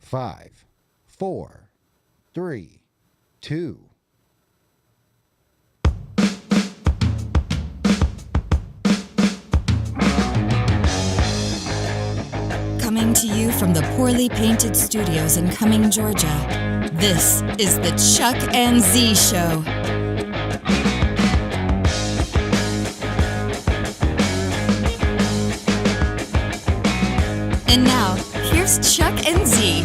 5, 4, 3, 2. Coming to you from the poorly painted studios in Cumming, Georgia, this is the Chuck Zee Show. And now, here's Chuck and Zee.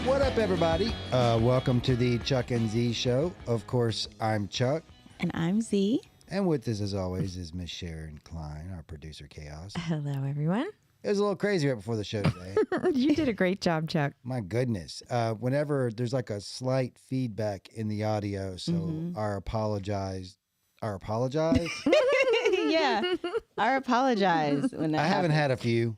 What up, everybody? Welcome to the Chuck and Zee Show. Of course, I'm Chuck. And I'm Zee. And with us, as always, is Miss Sharon Klein, our producer, Chaos. Hello, everyone. It was a little crazy right before the show today. You did a great job, Chuck. My goodness. Whenever there's like a slight feedback in the audio, so our apologize. Yeah, our apologize. When that I haven't happened. had a few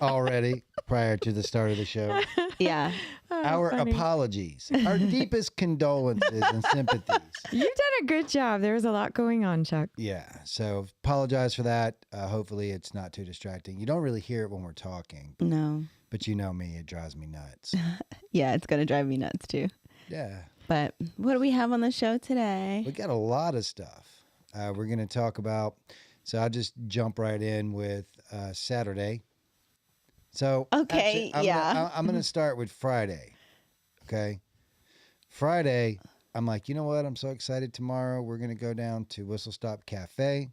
already prior to the start of the show. Yeah. Our apologies, our deepest condolences and sympathies. You've done a good job. There was a lot going on, Chuck. Yeah, so apologize for that. Hopefully it's not too distracting. You don't really hear it when we're talking, No. but you know me, it drives me nuts. Yeah, it's going to drive me nuts, too. Yeah. But what do we have on the show today? We got a lot of stuff. We're going to talk about, so I'll just jump right in with Saturday. So Okay, actually, I'm going to start with Friday. Okay. Friday, I'm like, you know what? I'm so excited tomorrow. We're going to go down to Whistle Stop Cafe.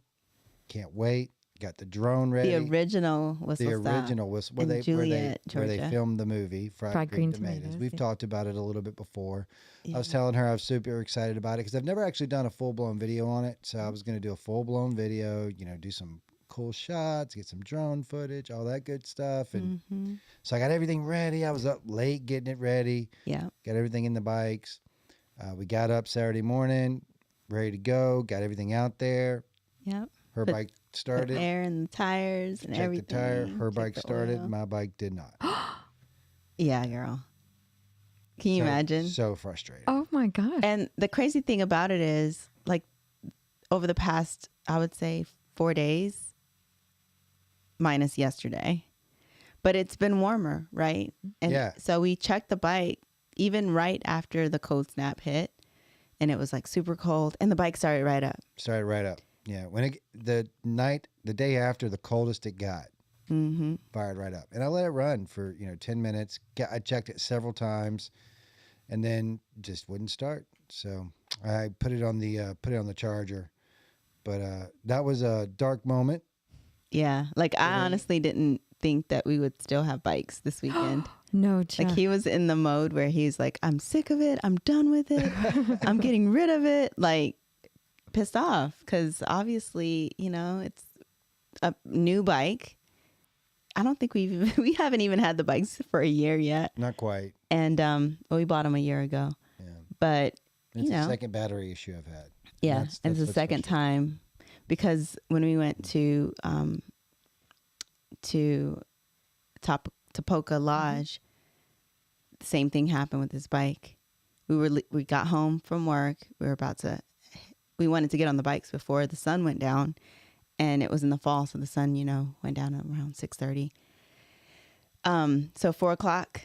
Can't wait. Got the drone ready. The original Whistle Stop. The original Whistle. in Where Juliet, they Georgia. filmed the movie, Fried Green Tomatoes. We've talked about it a little bit before. Yeah. I was telling her I was super excited about it because I've never actually done a full-blown video on it. So I was going to do a full-blown video, do some cool shots, get some drone footage, all that good stuff. And so I got everything ready. I was up late getting it ready. Yeah. Got everything in the bikes. We got up Saturday morning, ready to go, got everything out there. Yep. Her bike started. The air and the tires and Checked everything. the tire. Her Checked bike the started. oil. My bike did not. Yeah, girl. Can you imagine? So frustrating. Oh, my gosh. And the crazy thing about it is, like, over the past, I would say, 4 days, minus yesterday, but it's been warmer, right? And Yeah. so we checked the bike even right after the cold snap hit, and it was like super cold, and the bike started right up. Started right up. Yeah. When the day after, the coldest it got, fired right up. And I let it run for, 10 minutes. I checked it several times and then just wouldn't start. So I put it on the charger. But that was a dark moment. Yeah. Like, I honestly didn't think that we would still have bikes this weekend. No, Chuck. Like, he was in the mode where he's like, I'm sick of it. I'm done with it. I'm getting rid of it. Like, pissed off because obviously, it's a new bike. I don't think we haven't even had the bikes for a year yet. Not quite. And we bought them a year ago. Yeah. But, It's the second battery issue I've had. yeah, That's and it's the what's second frustrating. time because when we went to Topoka Lodge, the same thing happened with this bike. We got home from work. We wanted to get on the bikes before the sun went down, and it was in the fall, so the sun, went down around 6:30. So 4:00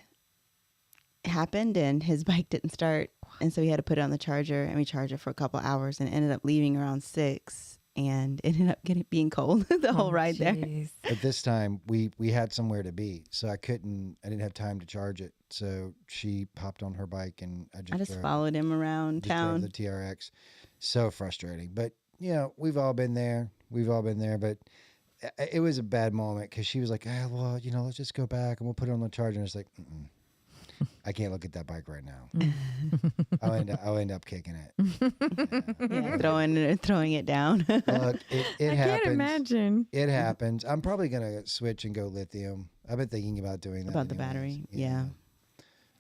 happened, and his bike didn't start, and so we had to put it on the charger, and we charged it for a couple hours, and ended up leaving around 6, and ended up being cold the whole ride there. But this time we had somewhere to be, so I didn't have time to charge it. So she hopped on her bike and I just Followed him around town. Drove the TRX. So frustrating. But, we've all been there. But it was a bad moment because she was like, let's just go back and we'll put it on the charger. And it's like, I can't look at that bike right now. I'll end up kicking it. Yeah, throwing it down. Look, it I happens. can't imagine. It happens. I'm probably gonna switch and go lithium. I've been thinking about doing that. About the anyways. battery, yeah.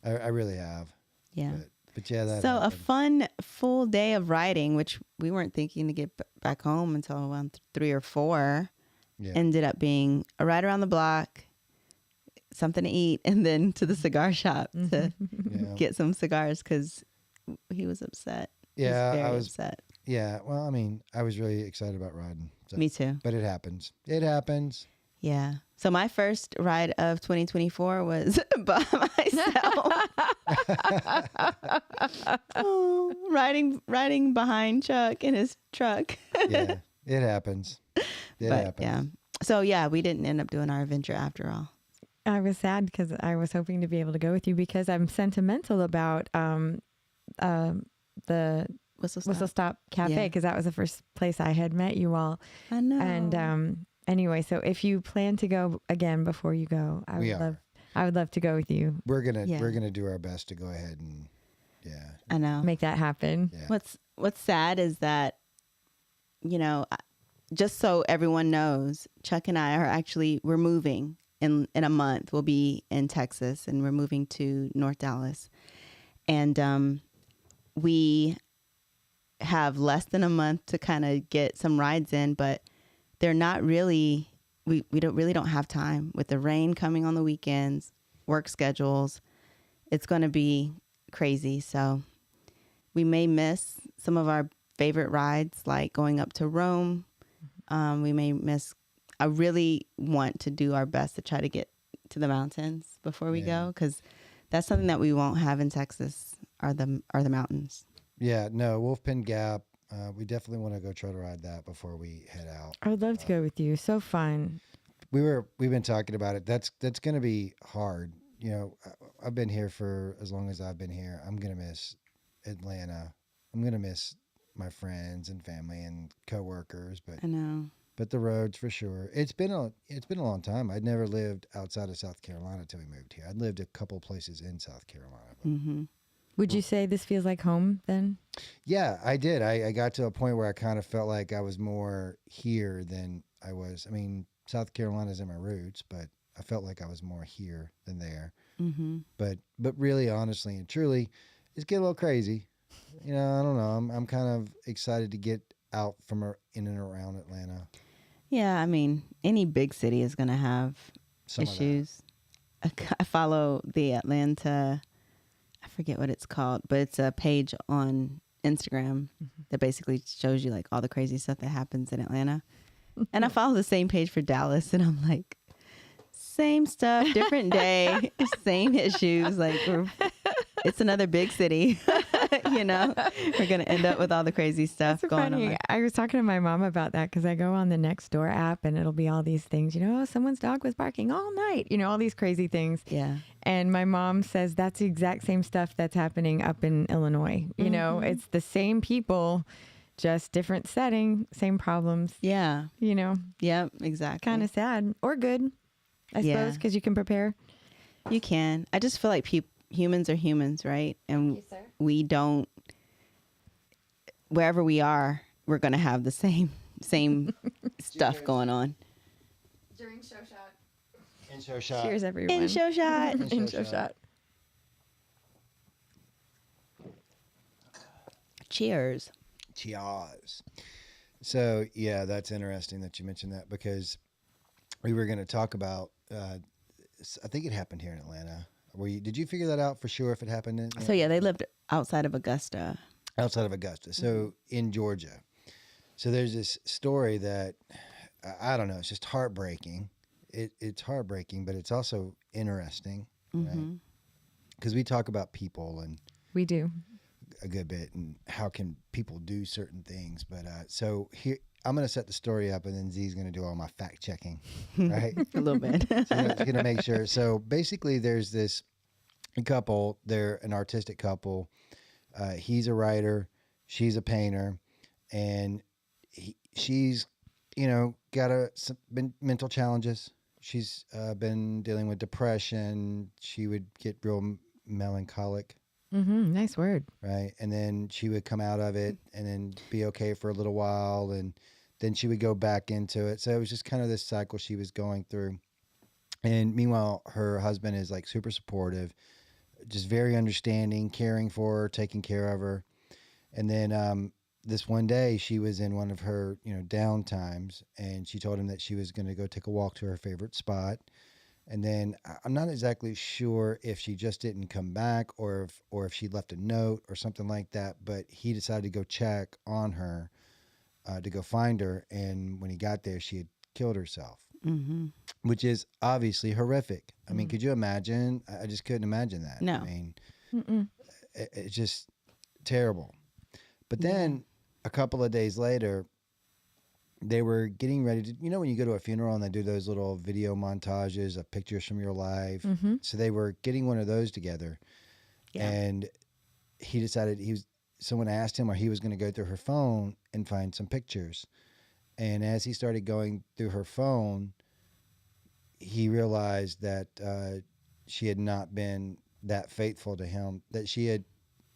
I really have. Yeah. But yeah, that So happened. a fun full day of riding, which we weren't thinking to get back home until around 3 or 4, ended up being a ride around the block, something to eat, and then to the cigar shop to get some cigars because he was upset. Yeah, I was upset. Yeah, well, I mean, I was really excited about riding. So. Me too. But it happens. It happens. Yeah. So my first ride of 2024 was by myself. Oh, riding behind Chuck in his truck. Yeah, it happens. It But happens. yeah. So yeah, we didn't end up doing our adventure after all. I was sad because I was hoping to be able to go with you because I'm sentimental about the Whistle Stop Cafe Yeah. because that was the first place I had met you all. I know. And anyway, so if you plan to go again before you go, I would love to go with you. We're gonna do our best to go ahead and I know. Make that happen. Yeah. What's sad is that, just so everyone knows, Chuck and I we're moving in a month. We'll be in Texas and we're moving to North Dallas. And we have less than a month to kind of get some rides in, but they're not really, we don't have time with the rain coming on the weekends, work schedules. It's going to be crazy. So we may miss some of our favorite rides, like going up to Rome. We may miss. I really want to do our best to try to get to the mountains before we go, because that's something that we won't have in Texas are the mountains. Yeah, no, Wolfpen Gap. We definitely want to go try to ride that before we head out. I would love to go with you. So fun. We've been talking about it. That's going to be hard. I've been here for as long as I've been here. I'm going to miss Atlanta. I'm going to miss my friends and family and coworkers, but I know. But the roads for sure. It's been a long time. I'd never lived outside of South Carolina till we moved here. I'd lived a couple places in South Carolina. Mm-hmm. Would you say this feels like home then? Yeah, I did. I got to a point where I kind of felt like I was more here than I was. I mean, South Carolina's in my roots, but I felt like I was more here than there. Mm-hmm. But really, honestly and truly, it's getting a little crazy. I don't know. I'm kind of excited to get out from in and around Atlanta. Yeah, I mean, any big city is going to have Some of that. issues. I follow the Atlanta, I forget what it's called, but it's a page on Instagram that basically shows you like all the crazy stuff that happens in Atlanta. And I follow the same page for Dallas, and I'm like, same stuff, different day, same issues. Like, it's another big city. We're going to end up with all the crazy stuff That's going funny. on. I was talking to my mom about that because I go on the Nextdoor app and it'll be all these things, someone's dog was barking all night, all these crazy things. Yeah. And my mom says that's the exact same stuff that's happening up in Illinois. It's the same people, just different setting, same problems. Yeah. Yep, exactly. Kind of sad or good, I suppose, because you can prepare. You can. I just feel like humans are humans, right? And we don't, wherever we are, we're going to have the same stuff going on. During show shot. In show shot. Cheers, everyone. In show shot. In show shot. Cheers. Cheers. So, yeah, that's interesting that you mentioned that because we were going to talk about, I think it happened here in Atlanta. Did you figure that out for sure if it happened in So, yeah, they lived outside of Augusta. outside of Augusta? So in Georgia. So there's this story that, I don't know, it's just heartbreaking. It's heartbreaking, but it's also interesting, right? Because we talk about people and We do. a good bit and how can people do certain things. But so here, I'm going to set the story up and then Z's going to do all my fact checking, right? A little bit. So I'm going to make sure. So basically there's this couple, they're an artistic couple. He's a writer, she's a painter, and she's, got some mental challenges. She's been dealing with depression. She would get real melancholic. Nice word. Right. And then she would come out of it and then be okay for a little while. And then she would go back into it. So it was just kind of this cycle she was going through. And meanwhile, her husband is like super supportive, just very understanding, caring for her, taking care of her. And then this one day she was in one of her, down times, and she told him that she was going to go take a walk to her favorite spot. And then I'm not exactly sure if she just didn't come back or if she left a note or something like that. But he decided to go check on her, to go find her. And when he got there, she had killed herself. which is obviously horrific. I mean, could you imagine? I just couldn't imagine that. No. I mean, it's just terrible. But then a couple of days later, they were getting ready to, when you go to a funeral and they do those little video montages of pictures from your life. So they were getting one of those together. Yeah. And he decided someone asked him or he was going to go through her phone and find some pictures. And as he started going through her phone, he realized that she had not been that faithful to him, that she had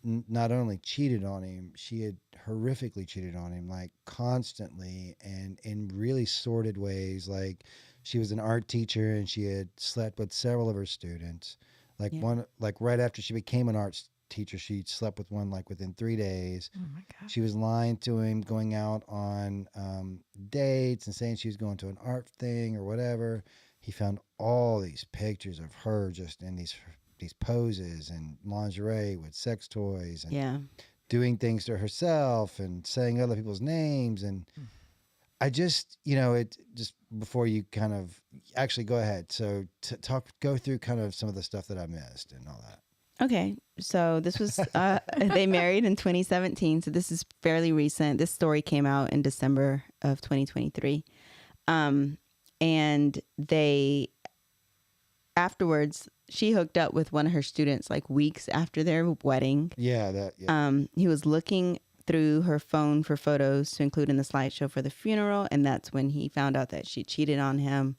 not only cheated on him, she had horrifically cheated on him, like constantly and in really sordid ways. Like she was an art teacher and she had slept with several of her students. Like right after she became an art teacher, she slept with one like within 3 days. Oh my God. She was lying to him, going out on dates and saying she was going to an art thing or whatever. He found all these pictures of her just in these poses and lingerie with sex toys and doing things to herself and saying other people's names. And I just, it just before you kind of actually go ahead. So go through kind of some of the stuff that I missed and all that. Okay. So this was, they married in 2017. So this is fairly recent. This story came out in December of 2023. And afterwards, she hooked up with one of her students like weeks after their wedding. Yeah, He was looking through her phone for photos to include in the slideshow for the funeral, and that's when he found out that she cheated on him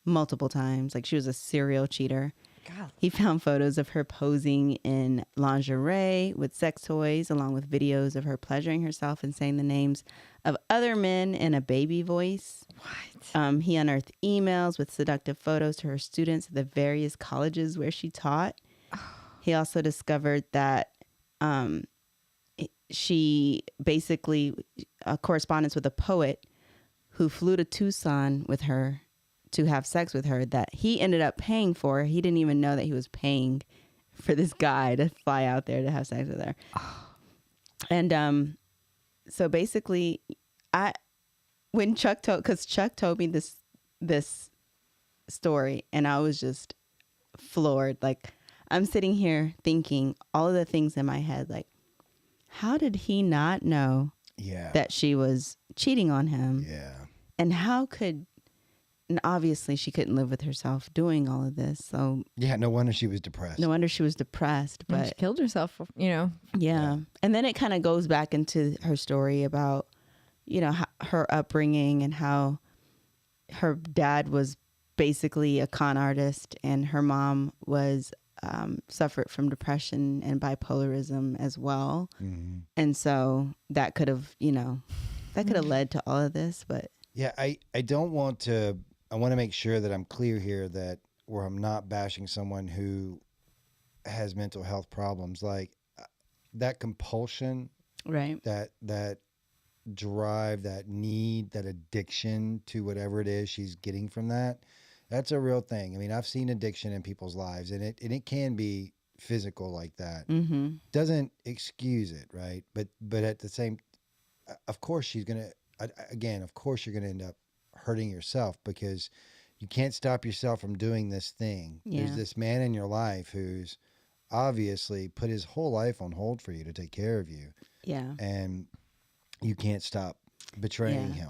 multiple times. Like she was a serial cheater. God. He found photos of her posing in lingerie with sex toys, along with videos of her pleasuring herself and saying the names of other men in a baby voice. What? He unearthed emails with seductive photos to her students at the various colleges where she taught. He also discovered that she basically a correspondence with a poet who flew to Tucson with her to have sex with her that he ended up paying for. He didn't even know that he was paying for this guy to fly out there to have sex with her. And so basically, when Chuck told me this story, and I was just floored. Like I'm sitting here thinking all of the things in my head, like how did he not know that she was cheating on him? Yeah. And and obviously she couldn't live with herself doing all of this. So yeah, no wonder she was depressed. But she killed herself, Yeah. And then it kind of goes back into her story about, her upbringing and how her dad was basically a con artist and her mom was suffered from depression and bipolarism as well. Mm-hmm. And so that could have, led to all of this. But yeah, I don't want to. I want to make sure that I'm clear here that where I'm not bashing someone who has mental health problems, like that compulsion, right? That drive, that need, that addiction to whatever it is she's getting from that. That's a real thing. I mean, I've seen addiction in people's lives, and it can be physical like that. Mm-hmm. Doesn't excuse it, right? But at the same, of course she's gonna. Again, of course you're gonna end up hurting yourself because you can't stop yourself from doing this thing. Yeah. There's this man in your life who's obviously put his whole life on hold for you to take care of you. Yeah. And you can't stop betraying him.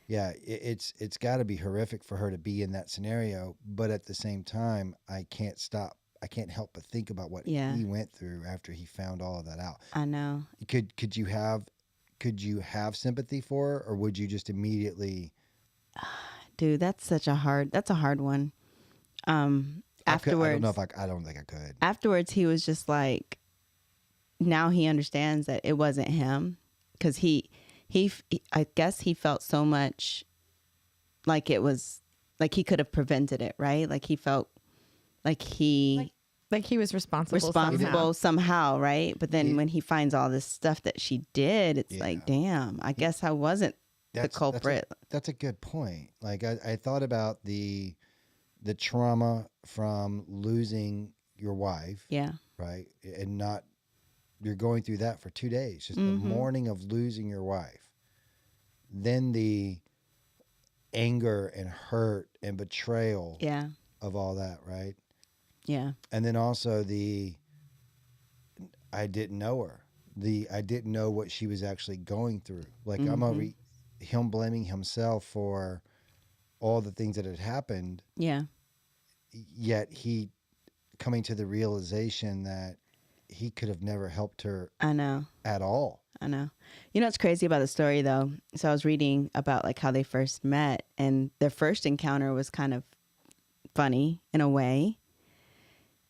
Yeah, it's got to be horrific for her to be in that scenario, but at the same time, I can't help but think about what he went through after he found all of that out. I know. Could you have sympathy for her, or would you just immediately? Dude, that's a hard one. Afterwards, I don't think I could. Afterwards, he was just like, now he understands that it wasn't him, because I guess he felt so much like it was, like he could have prevented it, right? Like he felt like he was responsible somehow, right? But then when he finds all this stuff that she did, it's like, damn, I guess I wasn't the culprit. That's a good point. Like I thought about the trauma from losing your wife. Yeah. Right. And you're going through that for 2 days, just the morning of losing your wife. Then anger and hurt and betrayal Yeah. of all that, right? Yeah. And then also I didn't know her. I didn't know what she was actually going through. Like I'm over him blaming himself for all the things that had happened. Yeah. Yet he coming to the realization that he could have never helped her I know. at all. I know. You know what's crazy about the story though? So I was reading about like how they first met, and their first encounter was kind of funny in a way.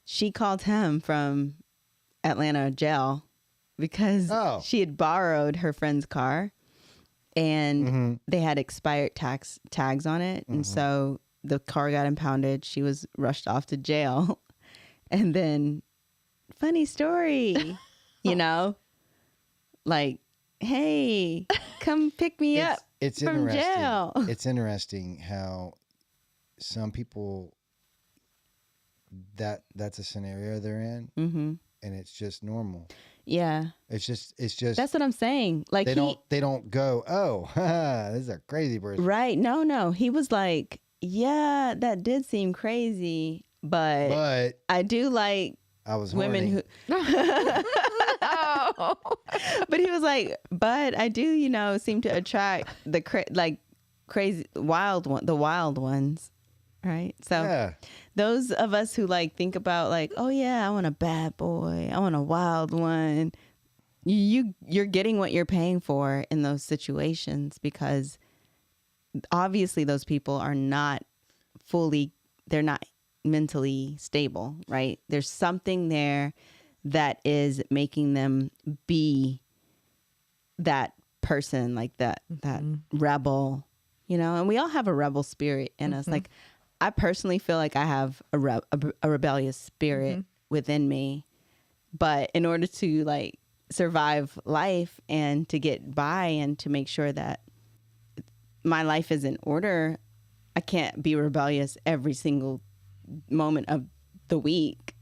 She called him from Atlanta jail because she had borrowed her friend's car, and they had expired tags on it. And so the car got impounded. She was rushed off to jail. And then, funny story, you know, like, hey, come pick me up from jail. It's interesting how some people, that's a scenario they're in, and it's just normal. Yeah. It's just. That's what I'm saying. Like they don't go, oh, this is a crazy person. Right. No. He was like, yeah, that did seem crazy, but I do like I was women horny. who. But he was like, but I do, you know, seem to attract the crazy the wild ones. Right. So those of us who like think about like, oh yeah, I want a bad boy, I want a wild one. You're getting what you're paying for in those situations, because obviously those people are not they're not mentally stable, right? There's something there that is making them be that person, like that rebel, you know. And we all have a rebel spirit in us. Like, I personally feel like I have a rebellious spirit within me, but in order to like survive life and to get by and to make sure that my life is in order, I can't be rebellious every single moment of the week.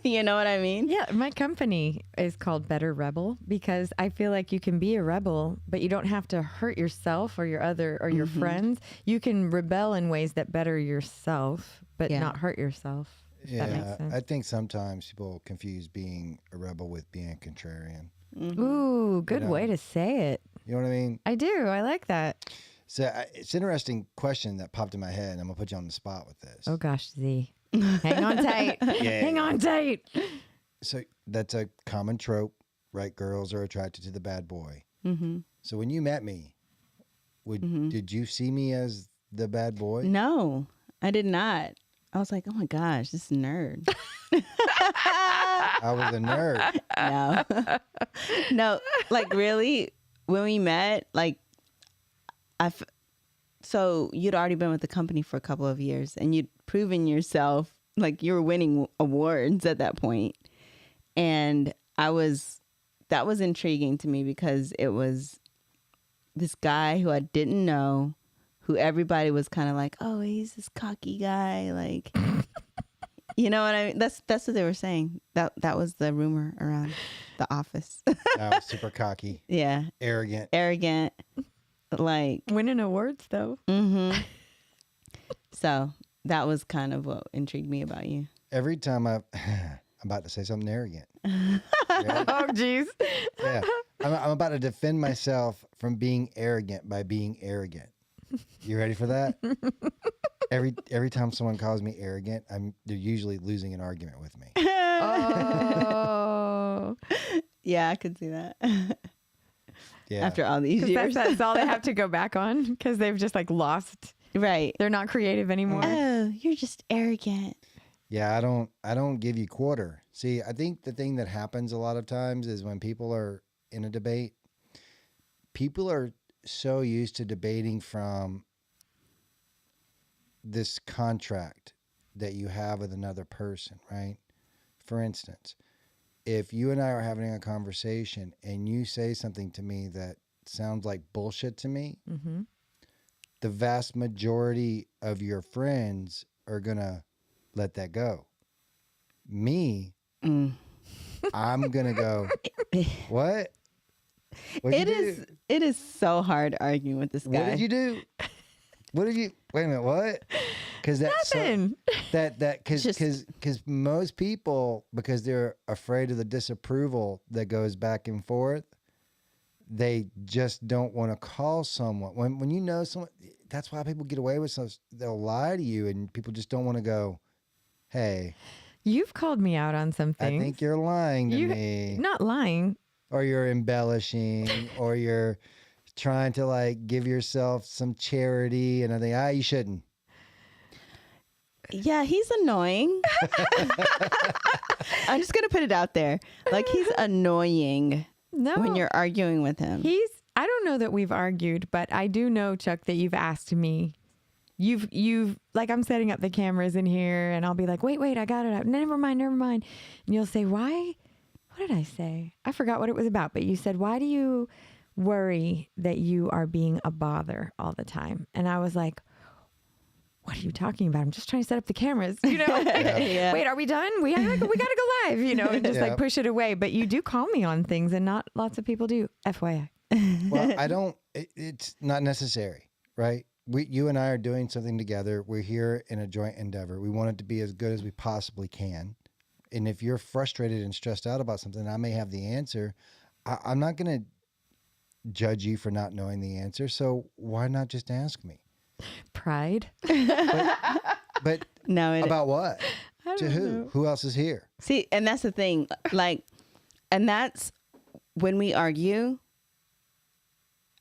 You know what I mean? Yeah, my company is called Better Rebel because I feel like you can be a rebel, but you don't have to hurt yourself or your friends. You can rebel in ways that better yourself, but not hurt yourself. Yeah, that makes sense. I think sometimes people confuse being a rebel with being a contrarian. Ooh, good way to say it. You know what I mean? I do. I like that. So it's an interesting question that popped in my head, and I'm going to put you on the spot with this. Oh, gosh, Z. Hang on tight. Hang on tight. So that's a common trope, right? Girls are attracted to the bad boy. So when you met me, did you see me as the bad boy? No, I did not. I was like, oh my gosh, this nerd. I was a nerd. No, like really, when we met, like so you'd already been with the company for a couple of years and you'd proven yourself, like you were winning awards at that point. And that was intriguing to me because it was this guy who I didn't know, who everybody was kind of like, oh, he's this cocky guy. Like, you know what I mean? That's what they were saying. That was the rumor around the office. I was super cocky. Yeah. Arrogant. Like winning awards though. So that was kind of what intrigued me about you. Every time I'm about to say something arrogant. Oh, geez. Yeah. I'm about to defend myself from being arrogant by being arrogant. You ready for that? Every time someone calls me arrogant, they're usually losing an argument with me. Oh. Yeah, I could see that. Yeah. After all these years. That's all they have to go back on because they've just like lost. Right. They're not creative anymore. Oh, you're just arrogant. Yeah, I don't give you quarter. See, I think the thing that happens a lot of times is when people are in a debate, people are so used to debating from this contract that you have with another person, right? For instance, if you and I are having a conversation and you say something to me that sounds like bullshit to me, the vast majority of your friends are going to let that go. Me, I'm going to go, what? It is so hard arguing with this guy. What did you do? What did you? Wait a minute. What? Because that's Nothing. because most people, because they're afraid of the disapproval that goes back and forth, they just don't want to call someone. When you know someone, that's why people get away with stuff. They'll lie to you, and people just don't want to go, hey, You've called me out on some things. I think you're lying to me. Not lying. Or you're embellishing, or you're trying to like give yourself some charity, and I think, you shouldn't. Yeah, he's annoying. I'm just gonna put it out there. Like, he's annoying when you're arguing with him. I don't know that we've argued, but I do know, Chuck, that you've asked me. You've like, I'm setting up the cameras in here and I'll be like, wait, I got it out. Never mind. And you'll say, why? What did I say? I forgot what it was about, but you said, why do you worry that you are being a bother all the time? And I was like, what are you talking about? I'm just trying to set up the cameras, Yeah. Wait, are we done? We gotta go live, and just like push it away. But you do call me on things, and not lots of people do. FYI. Well, I don't. It's not necessary, right? You and I are doing something together. We're here in a joint endeavor. We want it to be as good as we possibly can. And if you're frustrated and stressed out about something, I may have the answer. I'm not going to judge you for not knowing the answer. So why not just ask me? Pride. But No, about what? To who? know. Who else is here? See, and that's the thing. Like, and that's when we argue.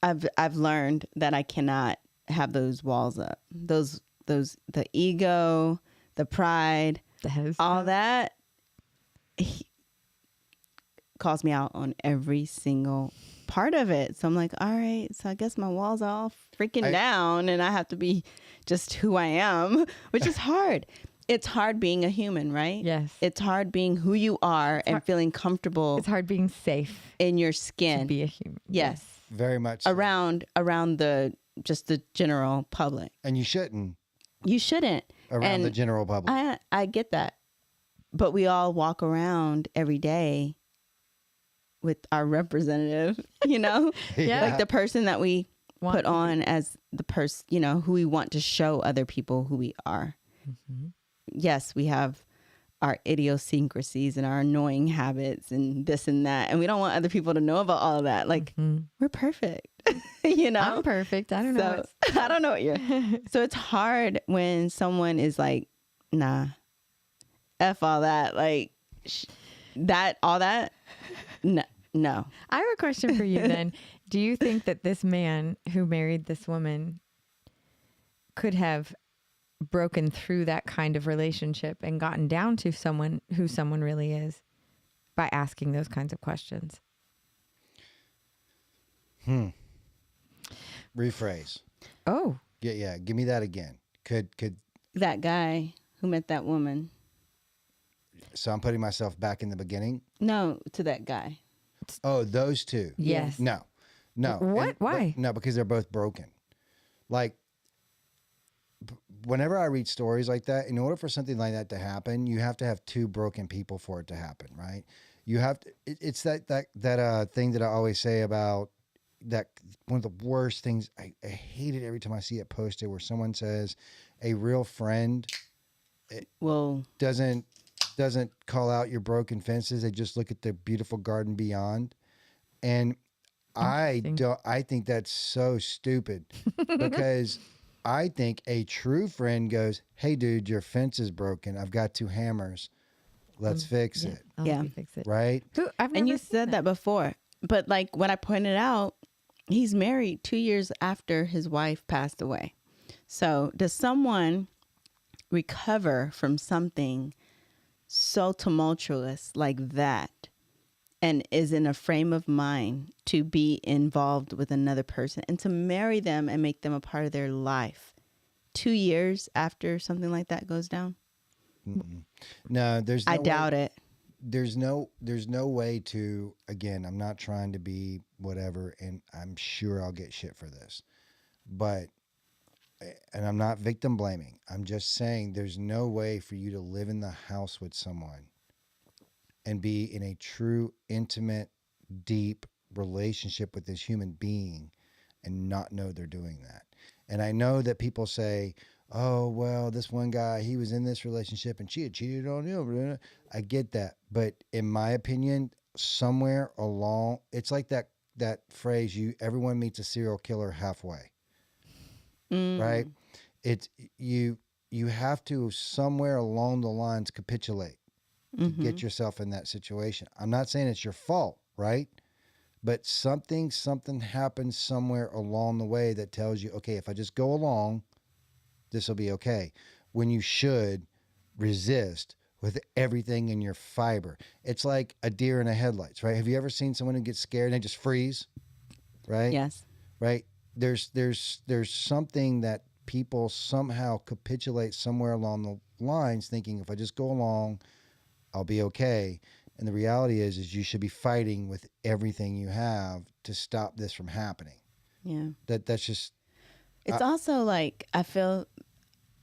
I've learned that I cannot have those walls up. Those the ego, the pride, all that calls me out on every single part of it. So I'm like, all right, so I guess my walls are all freaking down and I have to be just who I am, which is hard. It's hard being a human, right? Yes. It's hard being who you are and feeling comfortable. It's hard being safe in your skin. to be a human. Yes. Very much so. Around the general public. And you shouldn't. You shouldn't. Around the general public. I get that. But we all walk around every day with our representative, Yeah. like the person that we Want put to on as the person, who we want to show other people who we are. Mm-hmm. Yes, we have our idiosyncrasies and our annoying habits and this and that. And we don't want other people to know about all of that. Like, we're perfect, I'm perfect. I don't know. I don't know what you're. So it's hard when someone is like, nah, F all that. Like, all that. No. I have a question for you then. Do you think that this man who married this woman could have broken through that kind of relationship and gotten down to someone who someone really is by asking those kinds of questions? Rephrase. Oh. Yeah. Give me that again. Could That guy who met that woman. so I'm putting myself back in the beginning? No, to that guy. Oh, those two. Yes. No. What? Why? No, because they're both broken. Like, whenever I read stories like that, in order for something like that to happen, you have to have two broken people for it to happen, right? You have to. It's that thing that I always say about that. One of the worst things. I hate it every time I see it posted where someone says a real friend doesn't call out your broken fences. They just look at the beautiful garden beyond. And I think that's so stupid because I think a true friend goes, "Hey dude, your fence is broken. I've got 2 hammers. Let's fix it." I'll help you fix it. Right? I've never And you seen said that before. But like when I pointed out, he's married 2 years after his wife passed away. So does someone recover from something so tumultuous like that and is in a frame of mind to be involved with another person and to marry them and make them a part of their life 2 years after something like that goes down? No, there's no I doubt it. There's no way to, again, I'm not trying to be whatever, and I'm sure I'll get shit for this. But, and I'm not victim blaming. I'm just saying there's no way for you to live in the house with someone and be in a true, intimate, deep relationship with this human being and not know they're doing that. And I know that people say, oh, well, this one guy, he was in this relationship and she had cheated on him. I get that. But in my opinion, somewhere along, it's like that phrase, everyone meets a serial killer halfway, right? It's you have to somewhere along the lines capitulate to get yourself in that situation. I'm not saying it's your fault, right? But something happens somewhere along the way that tells you, okay, if I just go along, this will be okay. When you should resist with everything in your fiber. It's like a deer in the headlights, right? Have you ever seen someone who gets scared and they just freeze? Right? Yes. Right? There's something that people somehow capitulate somewhere along the lines thinking if I just go along, I'll be okay. And the reality is you should be fighting with everything you have to stop this from happening. Yeah. That's just. It's also like, I feel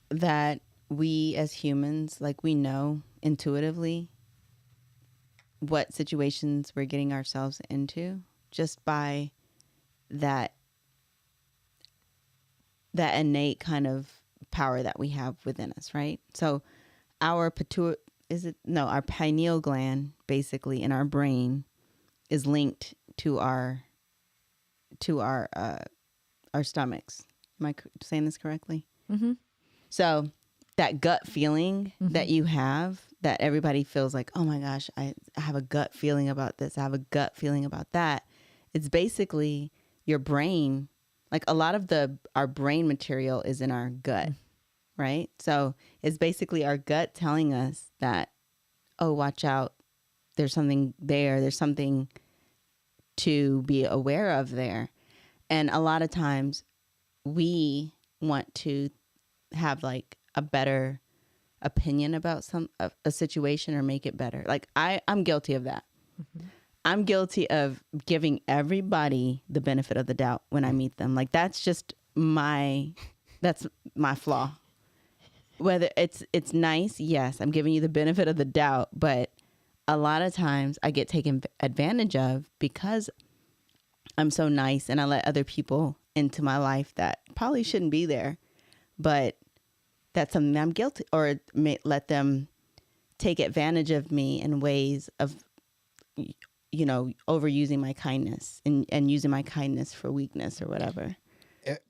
that we as humans, like we know intuitively what situations we're getting ourselves into just by that innate kind of power that we have within us, right? So our pineal gland basically in our brain is linked to our stomachs. Am I saying this correctly? Mm-hmm. So that gut feeling that you have, that everybody feels like, oh my gosh, I have a gut feeling about this. I have a gut feeling about that. It's basically your brain. Like a lot of our brain material is in our gut, right? So it's basically our gut telling us that, oh, watch out. There's something there. There's something to be aware of there. And a lot of times we want to have like a better opinion about a situation or make it better. Like I'm guilty of that. I'm guilty of giving everybody the benefit of the doubt when I meet them. Like that's my flaw. Whether it's nice, yes, I'm giving you the benefit of the doubt, but a lot of times I get taken advantage of because I'm so nice and I let other people into my life that probably shouldn't be there, but that's something I'm guilty, or let them take advantage of me in ways of, overusing my kindness and using my kindness for weakness or whatever.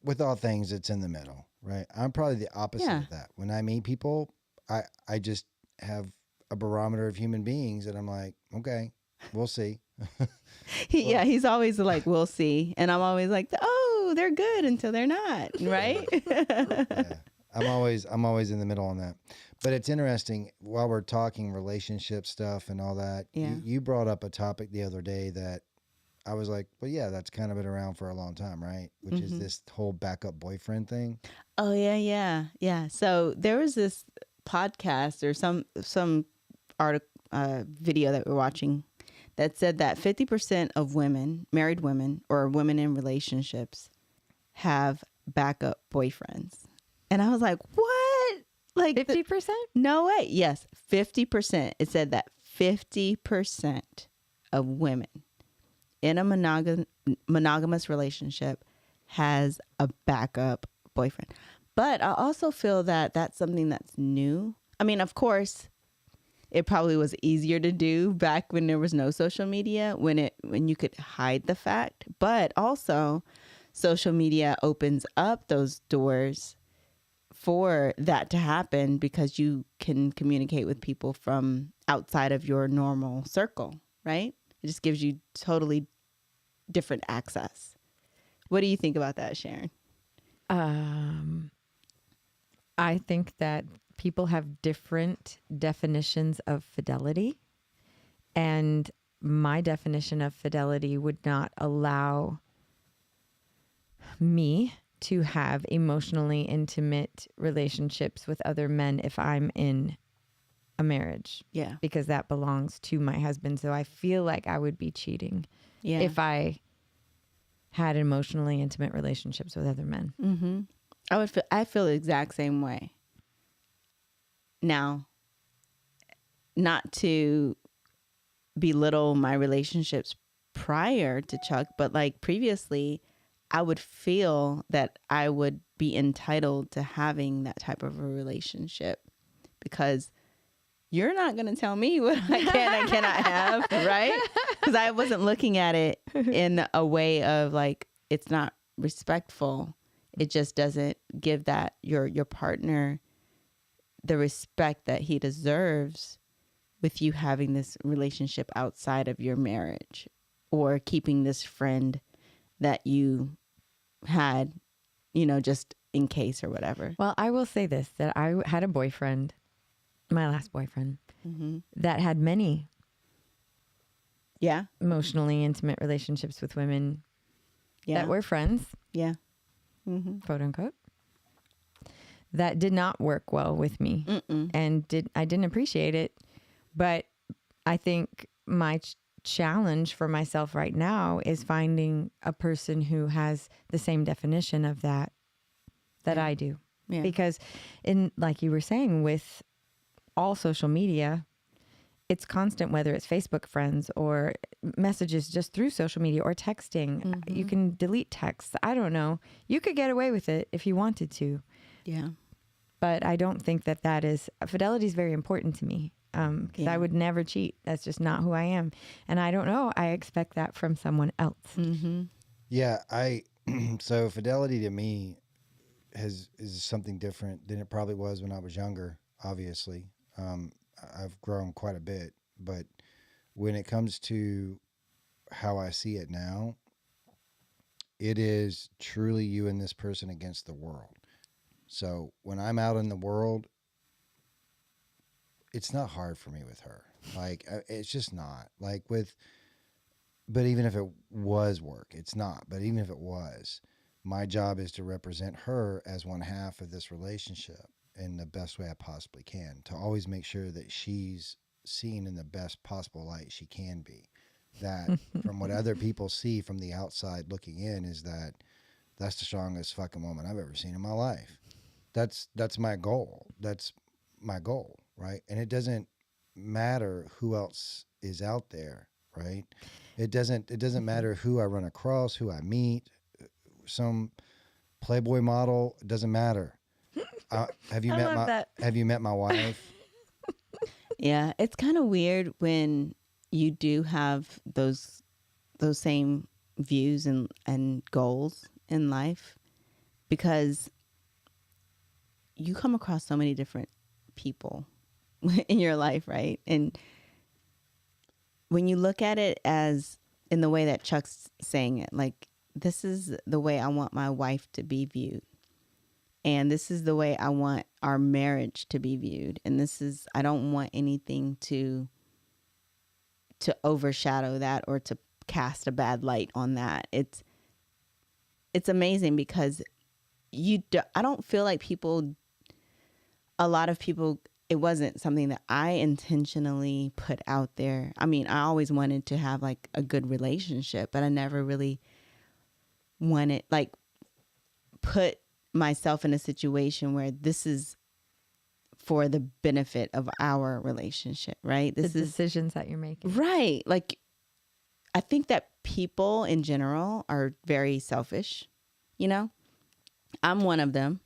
With all things, it's in the middle, right? I'm probably the opposite of that. When I meet people, I just have a barometer of human beings and I'm like, okay, we'll see. He's always like, we'll see. And I'm always like, oh, they're good until they're not, right? Yeah. I'm always in the middle on that. But it's interesting, while we're talking relationship stuff and all that, you brought up a topic the other day that I was like, well, yeah, that's kind of been around for a long time, right? Which is this whole backup boyfriend thing. Oh, yeah. So there was this podcast or some article, video that we're watching that said that 50% of women, married women or women in relationships, have backup boyfriends. And I was like, what? Like 50%? No way. Yes, 50%. It said that 50% of women in a monogamous relationship has a backup boyfriend. But I also feel that that's something that's new. I mean, of course, it probably was easier to do back when there was no social media, when you could hide the fact. But also, social media opens up those doors for that to happen because you can communicate with people from outside of your normal circle, right? It just gives you totally different access. What do you think about that, Sharon? I think that people have different definitions of fidelity, and my definition of fidelity would not allow me to have emotionally intimate relationships with other men if I'm in a marriage. Yeah. Because that belongs to my husband. So I feel like I would be cheating if I had emotionally intimate relationships with other men. Mm-hmm. I feel the exact same way. Now, not to belittle my relationships prior to Chuck, but like previously, I would feel that I would be entitled to having that type of a relationship, because you're not going to tell me what I can and cannot have, right? Because I wasn't looking at it in a way of like, it's not respectful. It just doesn't give that your partner the respect that he deserves with you having this relationship outside of your marriage, or keeping this friend that you had, you know, just in case or whatever. Well, I will say this, that I had a boyfriend, my last boyfriend, that had many emotionally intimate relationships with women that were friends, quote unquote, that did not work well with me. And I didn't appreciate it. But I think my challenge for myself right now is finding a person who has the same definition of that I do. Yeah. Because like you were saying, with all social media, it's constant, whether it's Facebook friends or messages just through social media or texting. You can delete texts. I don't know. You could get away with it if you wanted to. Yeah. But I don't think that is, fidelity is very important to me. Because I would never cheat. That's just not who I am. And I don't know. I expect that from someone else. Yeah. So fidelity to me is something different than it probably was when I was younger, obviously. I've grown quite a bit, but when it comes to how I see it now, it is truly you and this person against the world. So when I'm out in the world, it's not hard for me with her. Like, it's just not. Like but even if it was work, it's not. But even if it was, my job is to represent her as one half of this relationship in the best way I possibly can, to always make sure that she's seen in the best possible light she can be. That from what other people see from the outside looking in, is that's the strongest fucking woman I've ever seen in my life. That's my goal. That's my goal. Right. And it doesn't matter who else is out there. Right. It doesn't matter who I run across, who I meet, some Playboy model. It doesn't matter. Have you met my wife? Yeah. It's kind of weird when you do have those same views and goals in life, because you come across so many different people in your life, right? And when you look at it as in the way that Chuck's saying it, like, this is the way I want my wife to be viewed, and this is the way I want our marriage to be viewed, and I don't want anything to overshadow that or to cast a bad light on that. It's amazing, because I don't feel like a lot of people, it wasn't something that I intentionally put out there. I mean, I always wanted to have like a good relationship, but I never really wanted, like, put myself in a situation where this is for the benefit of our relationship, right? This is decisions that you're making. Right. Like, I think that people in general are very selfish, you know? I'm one of them.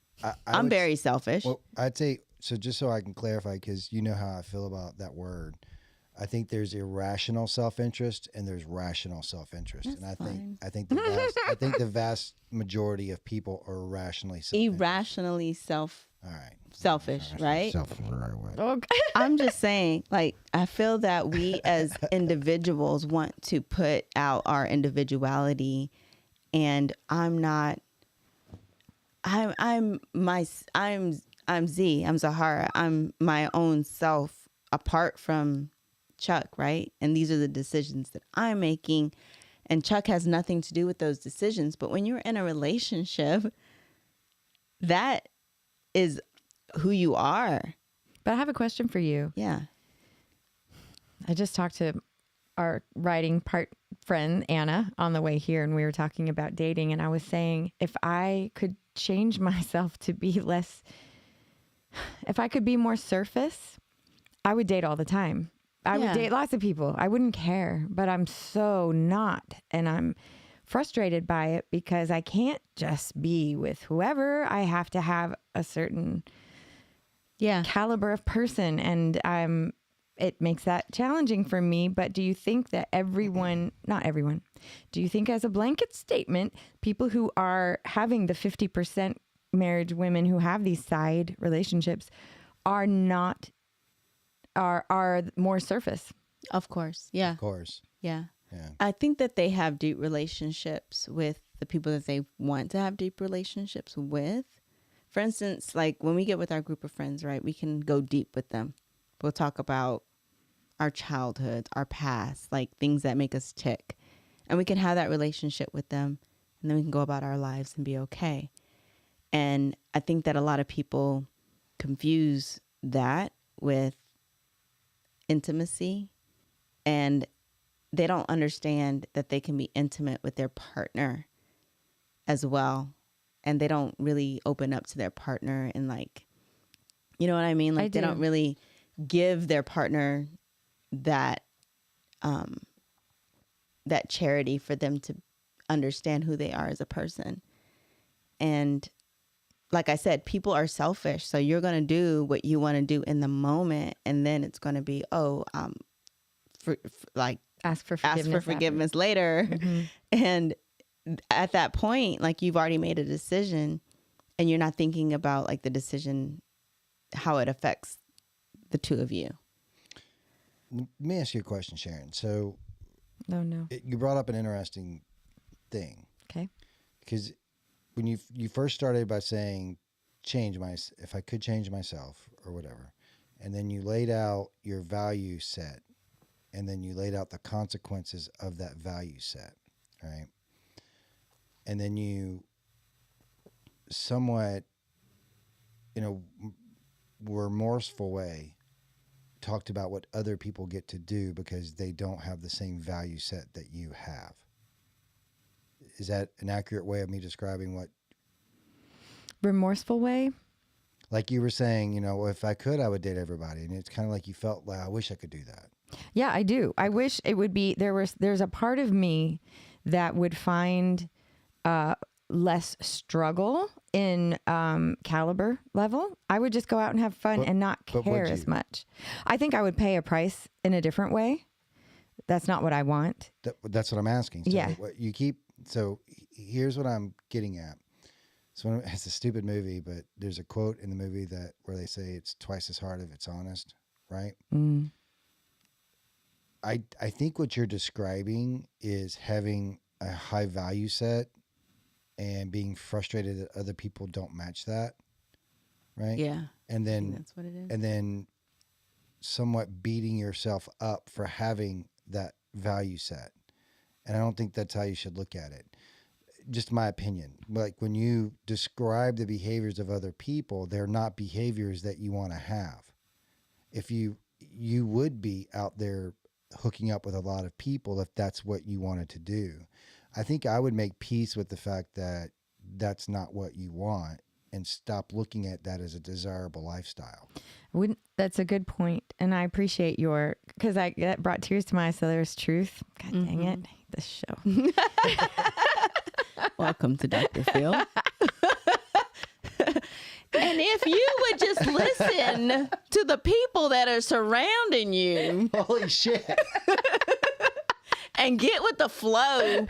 I'm very selfish. Well, I'd say, so just so I can clarify, because you know how I feel about that word, I think there's irrational self-interest and there's rational self-interest. That's and I think the vast majority of people are irrationally selfish, right? Selfish, right away. Okay. I'm just saying, like, I feel that we as individuals want to put out our individuality, and I'm Z. I'm Zahara. I'm my own self apart from Chuck, right? And these are the decisions that I'm making, and Chuck has nothing to do with those decisions. But when you're in a relationship, that is who you are. But I have a question for you. Yeah. I just talked to our writing part friend, Anna, on the way here, and we were talking about dating. And I was saying, if I could change myself to be less, if I could be more surface, I would date all the time. I would date lots of people. I wouldn't care, but I'm so not. And I'm frustrated by it because I can't just be with whoever. I have to have a certain caliber of person, and it makes that challenging for me. But do you think that not everyone, do you think as a blanket statement, people who are having the 50% marriage women who have these side relationships are more surface? Of course. Yeah. Of course. Yeah. Yeah. I think that they have deep relationships with the people that they want to have deep relationships with. For instance, like when we get with our group of friends, right, we can go deep with them. We'll talk about our childhood, our past, like things that make us tick. And we can have that relationship with them, and then we can go about our lives and be okay. And I think that a lot of people confuse that with intimacy, and they don't understand that they can be intimate with their partner as well. And they don't really open up to their partner and, like, you know what I mean? Like, they don't really give their partner that that charity for them to understand who they are as a person. And like I said, people are selfish. So you're going to do what you want to do in the moment. And then it's going to be, ask for forgiveness later. Mm-hmm. And at that point, like, you've already made a decision, and you're not thinking about, like, the decision, how it affects the two of you. Let me ask you a question, Sharon. So no. You brought up an interesting thing. Okay. Because when you first started by saying if I could change myself or whatever, and then you laid out your value set, and then you laid out the consequences of that value set, right? And then you somewhat, in a remorseful way, talked about what other people get to do because they don't have the same value set that you have. Is that an accurate way of me describing what? Remorseful way? Like you were saying, if I could, I would date everybody. And it's kind of like you felt like, I wish I could do that. Yeah, I do. I wish it would be, there's a part of me that would find less struggle in caliber level. I would just go out and have fun and not care as much. I think I would pay a price in a different way. That's not what I want. That's what I'm asking. So yeah. So here's what I'm getting at. So it's a stupid movie, but there's a quote in the movie where they say it's twice as hard if it's honest, right? Mm. I think what you're describing is having a high value set and being frustrated that other people don't match that, right? Yeah. And then that's what it is. And then somewhat beating yourself up for having that value set. And I don't think that's how you should look at it. Just my opinion. Like when you describe the behaviors of other people, they're not behaviors that you want to have. If you would be out there hooking up with a lot of people if that's what you wanted to do. I think I would make peace with the fact that that's not what you want and stop looking at that as a desirable lifestyle. That's a good point. And I appreciate because that brought tears to my eyes. So there's truth. God dang it. I hate this show. Welcome to Dr. Phil. And if you would just listen to the people that are surrounding you. Holy shit. And get with the flow.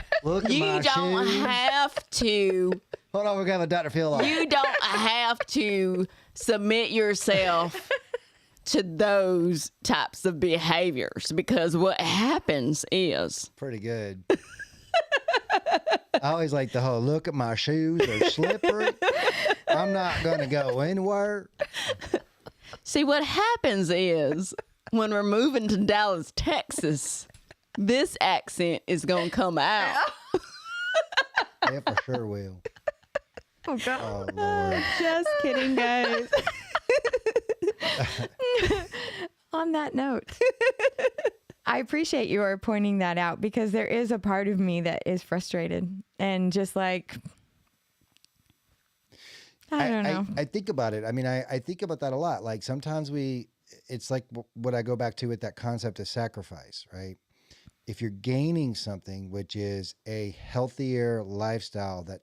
You don't have to. Hold on, we're going to have a Dr. Phil on. You don't have to submit yourself to those types of behaviors, because what happens is... Pretty good. I always like the whole, look at my shoes, they're slippery. I'm not going to go anywhere. See, what happens is when we're moving to Dallas, Texas, this accent is going to come out. Yeah, for sure will. Oh, God. Oh, Lord. Just kidding, guys. On that note, I appreciate your pointing that out, because there is a part of me that is frustrated and just like, I don't know. I think about it. I mean, I think about that a lot. Like sometimes it's like what I go back to with that concept of sacrifice, right? if you're gaining something, which is a healthier lifestyle that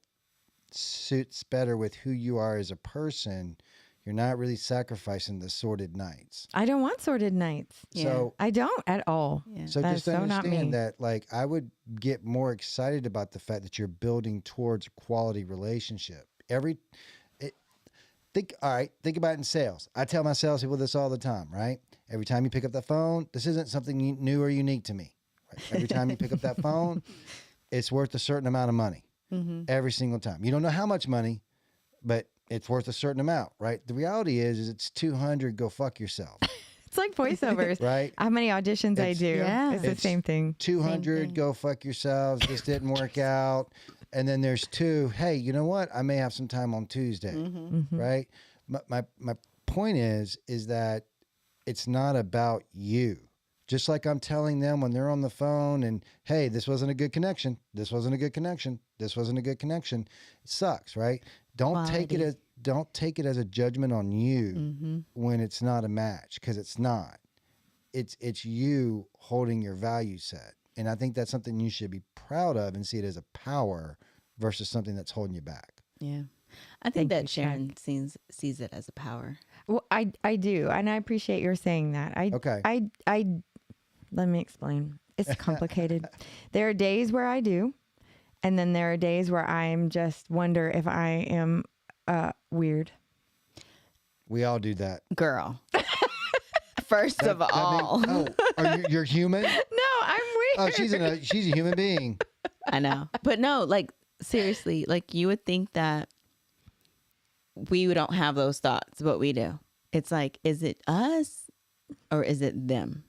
suits better with who you are as a person, you're not really sacrificing the sordid nights. I don't want sordid nights. So I don't at all. Yeah. So That's just so not me. understand that, like, I would get more excited about the fact that you're building towards a quality relationship. Think about it in sales. I tell my sales people this all the time, right? Every time you pick up that phone, this isn't something new or unique to me. Right? Every time you pick up that phone, it's worth a certain amount of money every single time. You don't know how much money, but it's worth a certain amount, right? The reality is it's 200. Go fuck yourself. It's like voiceovers. Right? How many auditions I do. Yeah. It's the same thing. 200. Go fuck yourselves. This didn't work out. And then there's 2. Hey, you know what? I may have some time on Tuesday, right? My point is that it's not about you. Just like I'm telling them when they're on the phone and, hey, this wasn't a good connection. This wasn't a good connection. This wasn't a good connection. It sucks, right? Don't take it as a judgment on you when it's not a match, because it's not. It's you holding your value set. And I think that's something you should be proud of and see it as a power versus something that's holding you back. Yeah. I think that Sharon sees it as a power. Well, I do. And I appreciate your saying that. Let me explain. It's complicated. There are days where I do. And then there are days where I'm just wonder if I am weird. We all do that. Girl. First of all. You're human? No, I'm weird. Oh, she's a human being. I know. But no, like, seriously, like, you would think that we don't have those thoughts, but we do. It's like, is it us or is it them?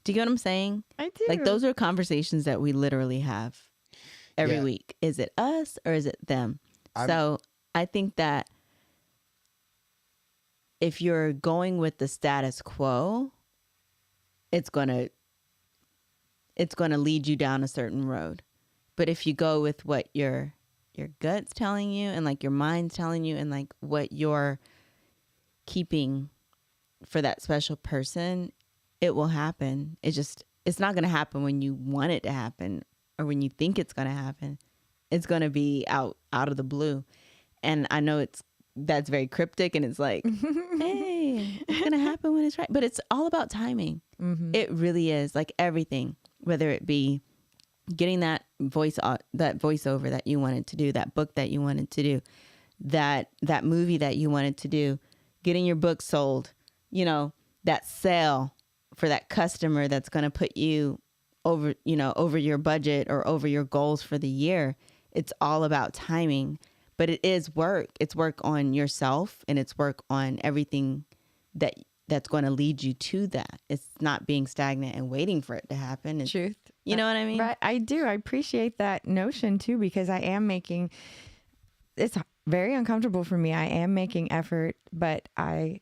Do you get what I'm saying? I do. Like, those are conversations that we literally have every week. Is it us or is it them? So I think that if you're going with the status quo, it's gonna lead you down a certain road. But if you go with what your gut's telling you and like your mind's telling you and like what you're keeping for that special person, it will happen. It's not gonna happen when you want it to happen or when you think it's gonna happen. It's gonna be out of the blue. And I know that's very cryptic and it's like, hey, it's gonna happen when it's right. But it's all about timing. It really is. Like everything, whether it be getting that voiceover that you wanted to do, that book that you wanted to do, that movie that you wanted to do, getting your book sold, that sale for that customer that's going to put you over your budget or over your goals for the year. It's all about timing, but it is work. It's work on yourself and it's work on everything that's going to lead you to that. It's not being stagnant and waiting for it to happen. Truth. You know what I mean? Right. I do. I appreciate that notion too, because I am making, it's very uncomfortable for me. I am making effort, but I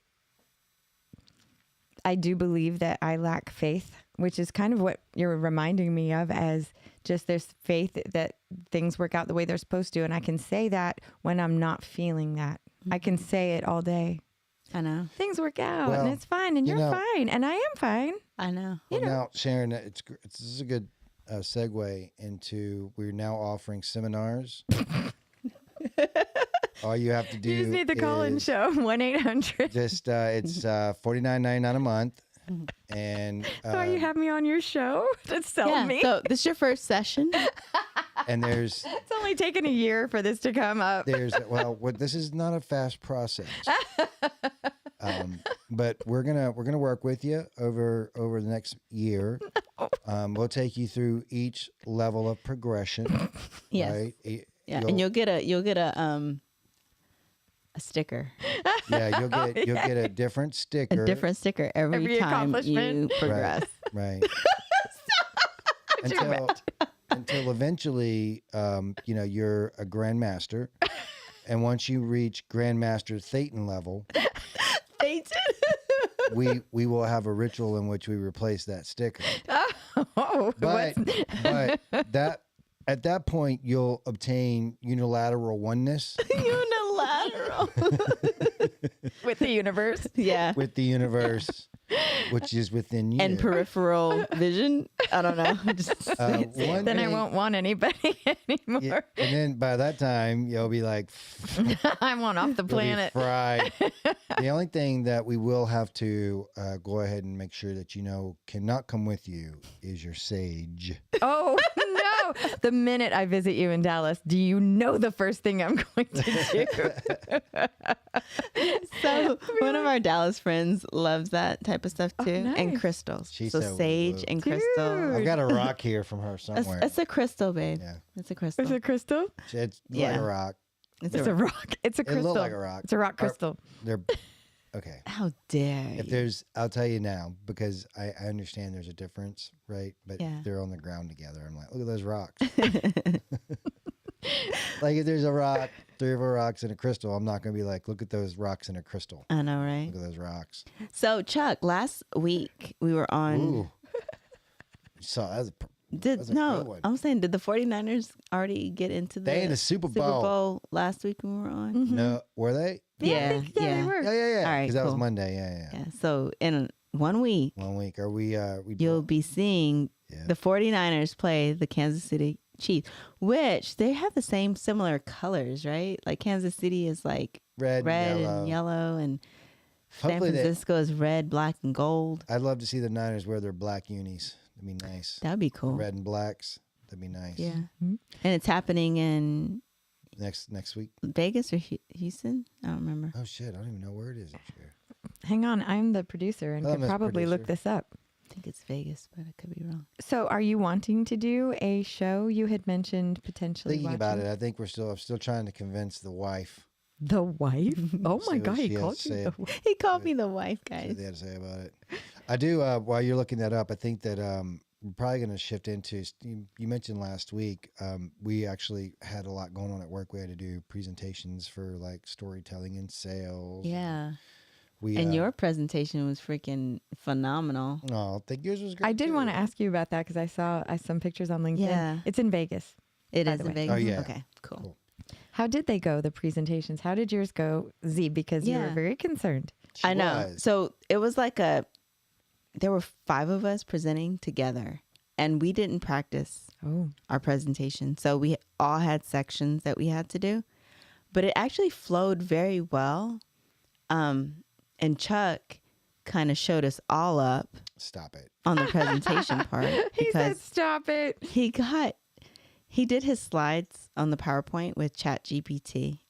do believe that I lack faith, which is kind of what you're reminding me of, as just there's faith that things work out the way they're supposed to. And I can say that when I'm not feeling that. I can say it all day. I know. Things work out and it's fine and you're fine and I am fine. I know. Now, Sharon, this is a good segue into, we're now offering seminars. All you have to do You just need the call-in show, 1-800. Just it's $49.99 a month, and So you have me on your show to sell me. So this is your first session, and there's it's only taken a year for this to come up. This is not a fast process, but we're gonna work with you over the next year. We'll take you through each level of progression. Yes. Right? And you'll get a sticker. Yeah, you'll get a different sticker. A different sticker every time you progress. Right. Until eventually, you're a grandmaster, and once you reach grandmaster Thetan level, we will have a ritual in which we replace that sticker. But that. At that point, you'll obtain unilateral oneness. Unilateral. With the universe. Yeah. With the universe. which is within you. And peripheral vision. I don't know. Then I won't want anybody anymore. Yeah, and then by that time, you'll be like, I want off the you'll be planet. fried. The only thing that we will have to go ahead and make sure that cannot come with you is your sage. Oh, no. The minute I visit you in Dallas, do you know the first thing I'm going to do? So one of our Dallas friends loves that type of stuff too. nice. And crystals. She's so so sage blue. and crystal. I've got a rock here from her somewhere. It's a crystal, babe. Yeah. It's a crystal. Is it crystal? It's like Yeah. a rock. It's It's a rock. It's a It crystal. looked like a rock. It's a rock crystal. They're okay. How dare you? If there's, I'll tell you now, because I understand there's a difference, right? But Yeah. if they're on the ground together, I'm like, look at those rocks. Like if there's a rock, 3 or 4 rocks and a crystal, I'm not going to be like, look at those rocks and a crystal. I know, right? Look at those rocks. So Chuck, last week we were on. Ooh. So that was that's a good one. I'm saying, did the 49ers already get into They in the Super Bowl. last week when we were on? No, were they? Yeah, they were. Yeah. All right, Because that was cool. Monday. Yeah. Yeah. So in 1 week, 1 week. Are we? you'll be seeing Yeah. the 49ers play the Kansas City Chiefs, which they have the same similar colors, right? Like Kansas City is like red and yellow, and San Hopefully Francisco is red, black, and gold. I'd love to see the Niners wear their black unis. That'd be nice. That'd be cool. Red and blacks. That'd be nice. Yeah. And it's happening in Next week. Vegas or Houston? I don't remember. Oh shit! I don't even know where it is this year. Hang on. I'm the producer and Oh, could Miss probably look Producer. this up. I think it's Vegas, but I could be wrong. So are you wanting to do a show you had mentioned potentially Thinking about watching? it, I think I'm still trying to convince the wife. The wife? Oh See my what God, she he has called to you say. the wife. He called me the wife, See guys. what they had to say about it. I do. While you're looking that up, I think that we're probably going to shift into. You mentioned last week. We actually had a lot going on at work. We had to do presentations for like storytelling and sales. Yeah. We And your presentation was freaking phenomenal. Oh, I think yours was great. I did too. want to ask you about that because I saw some pictures on LinkedIn. Yeah. It's in Vegas. It By is the in way. Vegas. Oh, yeah. Okay, cool. How did they go, the presentations? How did yours go, Z? Because you were Yeah. very concerned. She I know. was. So it was like there were 5 of us presenting together, and we didn't practice Oh. our presentation. So we all had sections that we had to do, but it actually flowed very well. And Chuck kind of showed us all up Stop it. on the presentation part He said, because stop it. he did his slides on the PowerPoint with ChatGPT.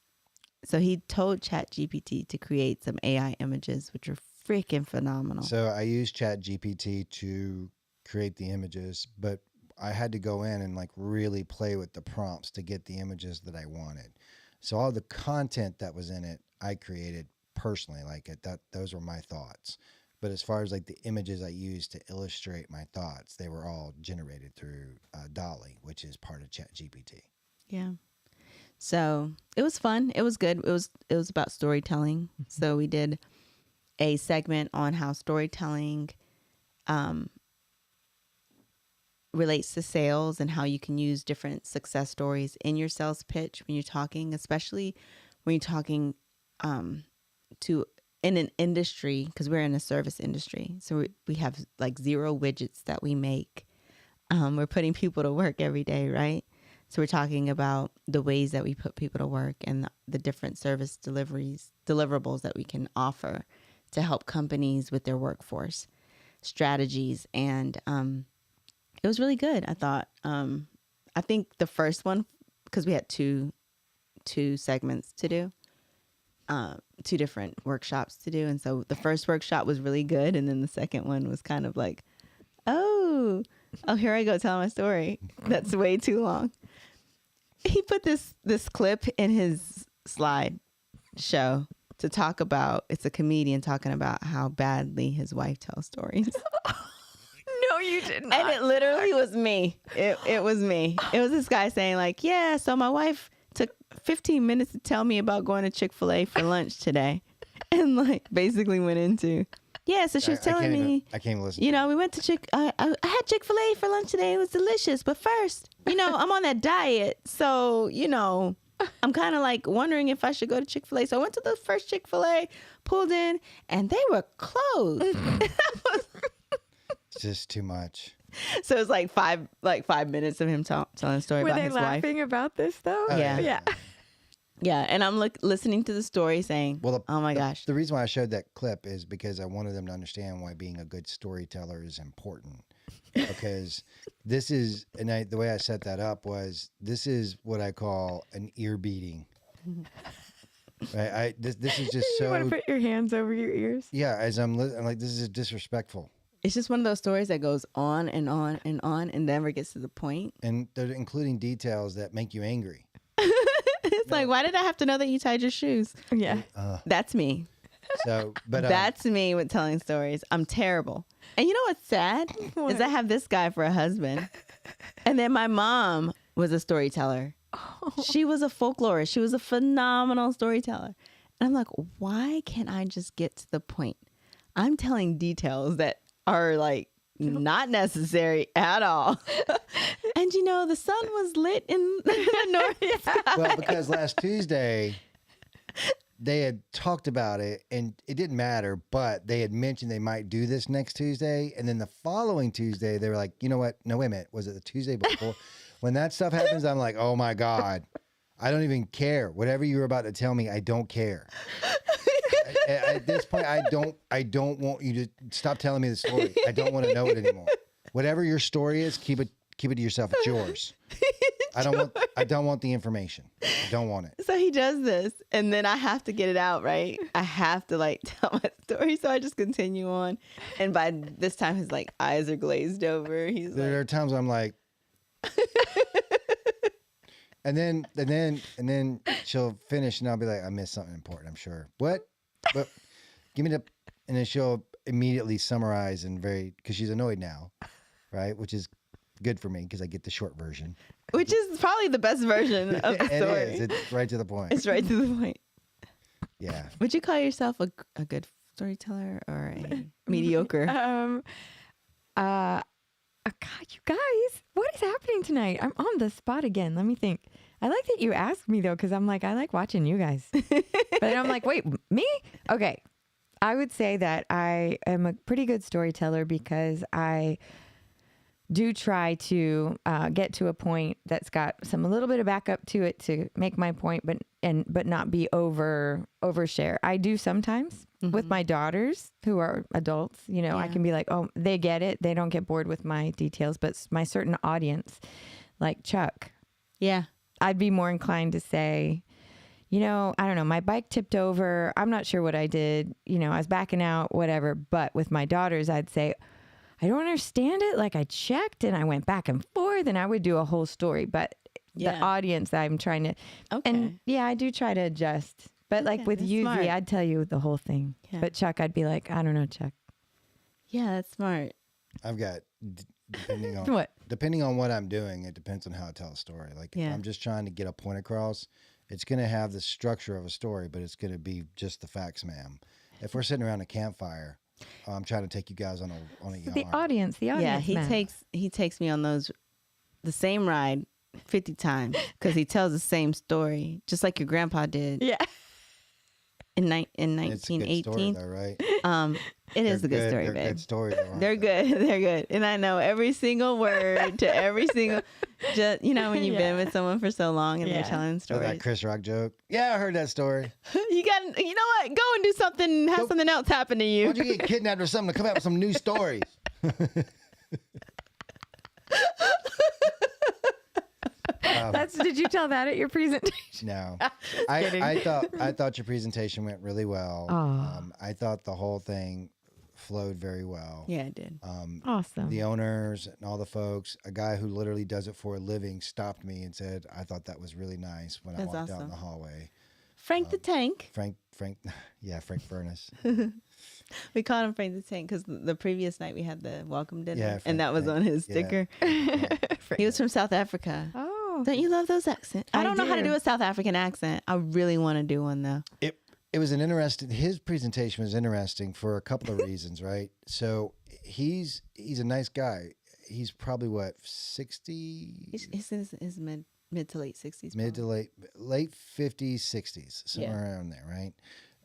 So he told ChatGPT to create some AI images, which are freaking phenomenal. So I used ChatGPT to create the images, but I had to go in and like really play with the prompts to get the images that I wanted. So all the content that was in it, I created personally. Like those were my thoughts. But as far as like the images I used to illustrate my thoughts, they were all generated through Dolly, which is part of ChatGPT. Yeah. So it was fun. It was good. It was about storytelling. So we did a segment on how storytelling relates to sales and how you can use different success stories in your sales pitch when you're talking, especially when you're talking in an industry, because we're in a service industry. So we have like 0 widgets that we make. We're putting people to work every day, right? So we're talking about the ways that we put people to work and the different service deliverables that we can offer to help companies with their workforce strategies. And it was really good, I thought. I think the first one, because we had two segments to do, 2 different workshops to do. And so the first workshop was really good. And then the second one was kind of like, oh, here I go telling my story. That's way too long. He put this clip in his slide show to talk about, it's a comedian talking about how badly his wife tells stories. No, you did not. And it literally was me. It was me. It was this guy saying like, yeah, so my wife took 15 minutes to tell me about going to Chick-fil-A for lunch today. And like basically went into, yeah, so she was telling me, I can't even listen. you know, we went to I had Chick-fil-A for lunch today. It was delicious. But first, you know, I'm on that diet. So, you know, I'm kind of like wondering if I should go to Chick-fil-A. So I went to the first Chick-fil-A, pulled in, and they were closed. It's just too much. So it's like 5 minutes of him telling a story Were about they his wife. laughing about this though? Yeah. Yeah. Yeah, and I'm listening to the story saying, oh my gosh. The reason why I showed that clip is because I wanted them to understand why being a good storyteller is important. Because this is, and the way I set that up was, this is what I call an ear beating. Right? This is just You so. want to put your hands over your ears? Yeah, as I'm like, this is disrespectful. It's just one of those stories that goes on and on and on and never gets to the point. And they're including details that make you angry. It's like, why did I have to know that you tied your shoes? Yeah. That's me. So, but That's me with telling stories. I'm terrible. And you know what's sad? Is I have this guy for a husband. And then my mom was a storyteller. She was a folklorist. She was a phenomenal storyteller. And I'm like, why can't I just get to the point? I'm telling details that are like not necessary at all. And you know, the sun was lit in the north sky. well, because last Tuesday they had talked about it and it didn't matter, but they had mentioned they might do this next Tuesday. And then the following Tuesday, they were like, you know what? No, wait a minute. Was it the Tuesday before? When that stuff happens, I'm like, oh my God, I don't even care. Whatever you were about to tell me, I don't care. At this point, I don't want you to stop telling me the story. I don't want to know it anymore. Whatever your story is, keep it to yourself. It's yours. I don't want the information. I don't want it. So he does this, and then I have to get it out, right? I have to like tell my story, so I just continue on. And by this time, his like eyes are glazed over. There are times I'm like, and then she'll finish, and I'll be like, I missed something important, I'm sure. What? But give me and then she'll immediately summarize because she's annoyed now, right? Which is good for me because I get the short version. Which is probably the best version of the story. It is. It's right to the point. It's right to the point. Yeah. Would you call yourself a good storyteller or a mediocre? God, you guys, what is happening tonight? I'm on the spot again. Let me think. I like that you asked me though, because I'm like, I like watching you guys. But then I'm like, wait, me? Okay. I would say that I am a pretty good storyteller because I do try to get to a point that's got a little bit of backup to it to make my point, but not be overshare. I do sometimes with my daughters who are adults. You know, I can be like, oh, they get it. They don't get bored with my details. But my certain audience, like Chuck, I'd be more inclined to say, you know, I don't know, my bike tipped over. I'm not sure what I did. You know, I was backing out, whatever. But with my daughters, I'd say, I don't understand it. Like I checked and I went back and forth and I would do a whole story. But the audience I'm trying to, and I do try to adjust. But like with you, smart. I'd tell you the whole thing. Yeah. But Chuck, I'd be like, I don't know, Chuck. Yeah, that's smart. I've got, depending on what? Depending on what I'm doing, it depends on how I tell a story. Like if I'm just trying to get a point across, it's going to have the structure of a story, but it's going to be just the facts, ma'am. If we're sitting around a campfire, I'm trying to take you guys on a yarn. The audience. Yeah, he takes me on the same ride 50 times because he tells the same story, just like your grandpa did. Yeah. In It's a good 1918. story, though, right? It is a good story, they're babe. Good stories, though, They're good. They're good. And I know every single word to every single, just, you know, when you've been with someone for so long and they're telling So stories. that Chris Rock joke. Yeah, I heard that story. You know what? Go and do something and have something else happen to you. Why'd you get kidnapped or something to come out with some new stories? Did you tell that at your presentation? No, I thought your presentation went really well. I thought the whole thing flowed very well. Yeah, it did. Awesome. The owners and all the folks, a guy who literally does it for a living stopped me and said, I thought that was really nice when I walked out in the hallway. Frank the Tank. Frank Furnace. We called him Frank the Tank because the previous night we had the welcome dinner, Frank and that was on his sticker. He was from South Africa. Oh, don't you love those accents? I don't know how to do a South African accent. I really want to do one though. It was his presentation was interesting for a couple of reasons, right? So he's a nice guy. He's probably what, 60? He's in his mid Mid to late 60s. mid to probably. late 50s, 60s, somewhere Yeah. around there, right?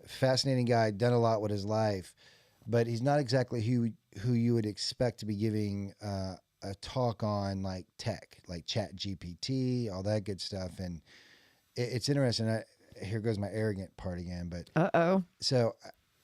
Fascinating guy, done a lot with his life, but he's not exactly who you would expect to be giving a talk on like tech, like ChatGPT, all that good stuff. And it's interesting. Here goes my arrogant part again, but Uh-oh. so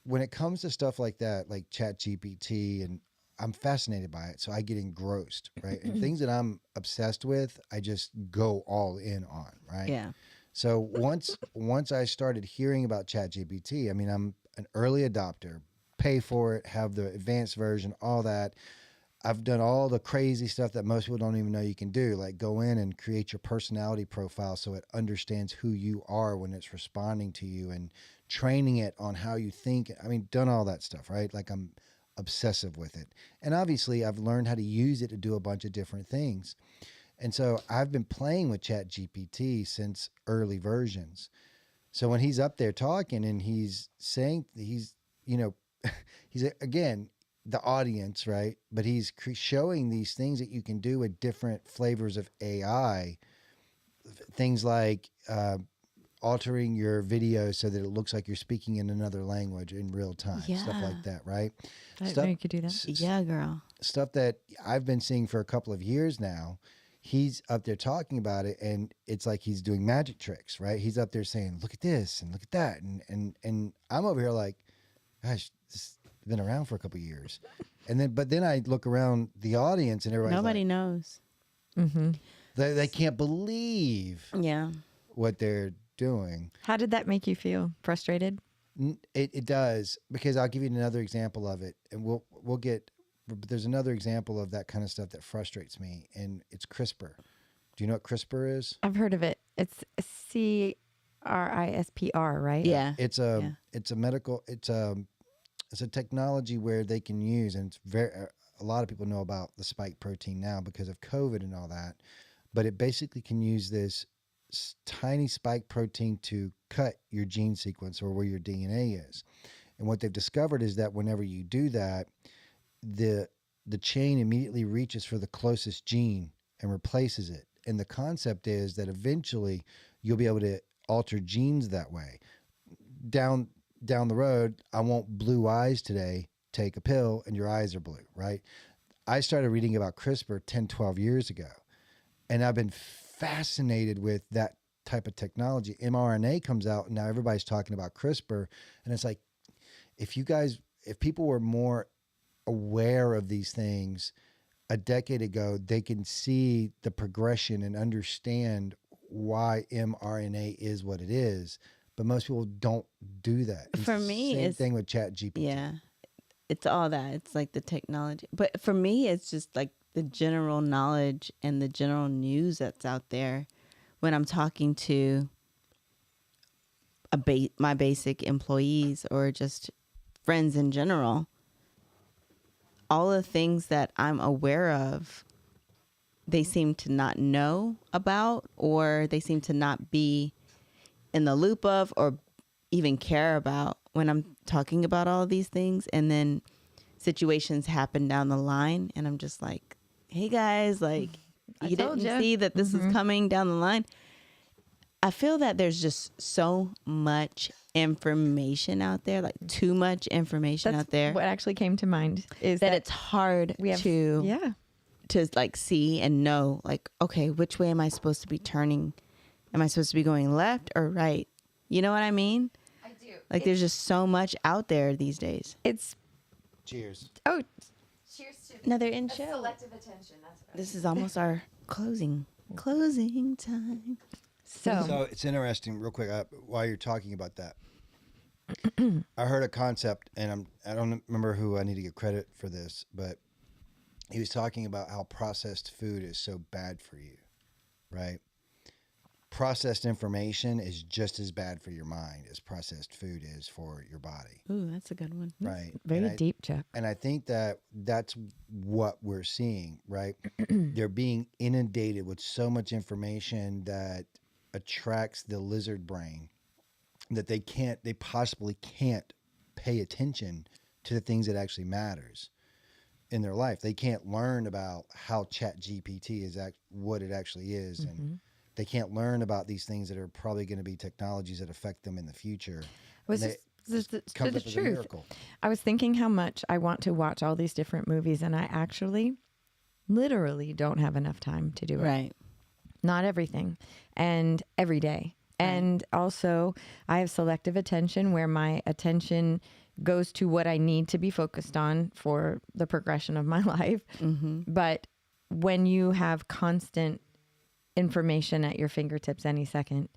when it comes to stuff like that, like ChatGPT, and I'm fascinated by it, so I get engrossed, right? And things that I'm obsessed with, I just go all in on, right? Yeah. So once I started hearing about ChatGPT, I mean, I'm an early adopter, pay for it, have the advanced version, all that. I've done all the crazy stuff that most people don't even know you can do, like go in and create your personality profile so it understands who you are when it's responding to you, and training it on how you think. I mean, done all that stuff, right? Like I'm obsessive with it. And obviously, I've learned how to use it to do a bunch of different things. And so I've been playing with ChatGPT since early versions. So when he's up there talking and he's saying, you know, he's again, the audience, right? But he's showing these things that you can do with different flavors of AI. Things like altering your video so that it looks like you're speaking in another language in real time. Stuff Yeah. like that, right? I didn't know you could do that. Yeah, girl. Stuff that I've been seeing for a couple of years now. He's up there talking about it, and it's like he's doing magic tricks, right? He's up there saying, "Look at this and look at that," and I'm over here like, "Gosh, this has been around for a couple of years," but then I look around the audience and everybody's Nobody like, knows. Mm-hmm. they can't believe Yeah. what they're doing. How did that make you feel? Frustrated? It does, because I'll give you another example of it, and we'll get. But there's another example of that kind of stuff that frustrates me, and it's CRISPR. Do you know what CRISPR is? I've heard of it. It's CRISPR, right? Yeah. It's a medical. It's a technology where they can use, and it's a lot of people know about the spike protein now because of COVID and all that. But it basically can use this tiny spike protein to cut your gene sequence or where your DNA is. And what they've discovered is that whenever you do that, the chain immediately reaches for the closest gene and replaces it. And the concept is that eventually you'll be able to alter genes that way. Down the road, I want blue eyes today. Take a pill and your eyes are blue, right? I started reading about CRISPR 10, 12 years ago. And I've been fascinated with that type of technology. mRNA comes out, and now everybody's talking about CRISPR. And it's like, if people were more aware of these things a decade ago, they can see the progression and understand why mRNA is what it is. But most people don't do that. It's For the me, same it's- thing with ChatGPT. Yeah. It's all that. It's like the technology. But for me, it's just like the general knowledge and the general news that's out there when I'm talking to my basic employees or just friends in general. All the things that I'm aware of, they seem to not know about, or they seem to not be in the loop of, or even care about when I'm talking about all of these things. And then situations happen down the line, and I'm just like, hey guys, like, you told didn't ya. see that this is coming down the line. I feel that there's just so much information out there, like too much information That's out there, what actually came to mind is that it's hard we have to like see and know, like, okay, which way am I supposed to be turning? Am I supposed to be going left or right? You know what I mean? I do. Like, there's just so much out there these days. It's Cheers. cheers to Another in show. selective attention. That's what This is almost our closing time. So it's interesting, real quick, while you're talking about that. I heard a concept, and I don't remember who I need to give credit for this, but he was talking about how processed food is so bad for you, right? Processed information is just as bad for your mind as processed food is for your body, Ooh, that's a good one. right? very And deep, Chuck. and I think that that's what we're seeing, right? They're being inundated with so much information that attracts the lizard brain that they possibly can't pay attention to the things that actually matters in their life. They can't learn about how ChatGPT is what it actually is, and they can't learn about these things that are probably going to be technologies that affect them in the future. Was And this it to comes the up as a truth? miracle. I was thinking how much I want to watch all these different movies, and I actually literally don't have enough time to do it. Right. Not everything, and every day. And also, I have selective attention where my attention goes to what I need to be focused on for the progression of my life. But when you have constant information at your fingertips any second,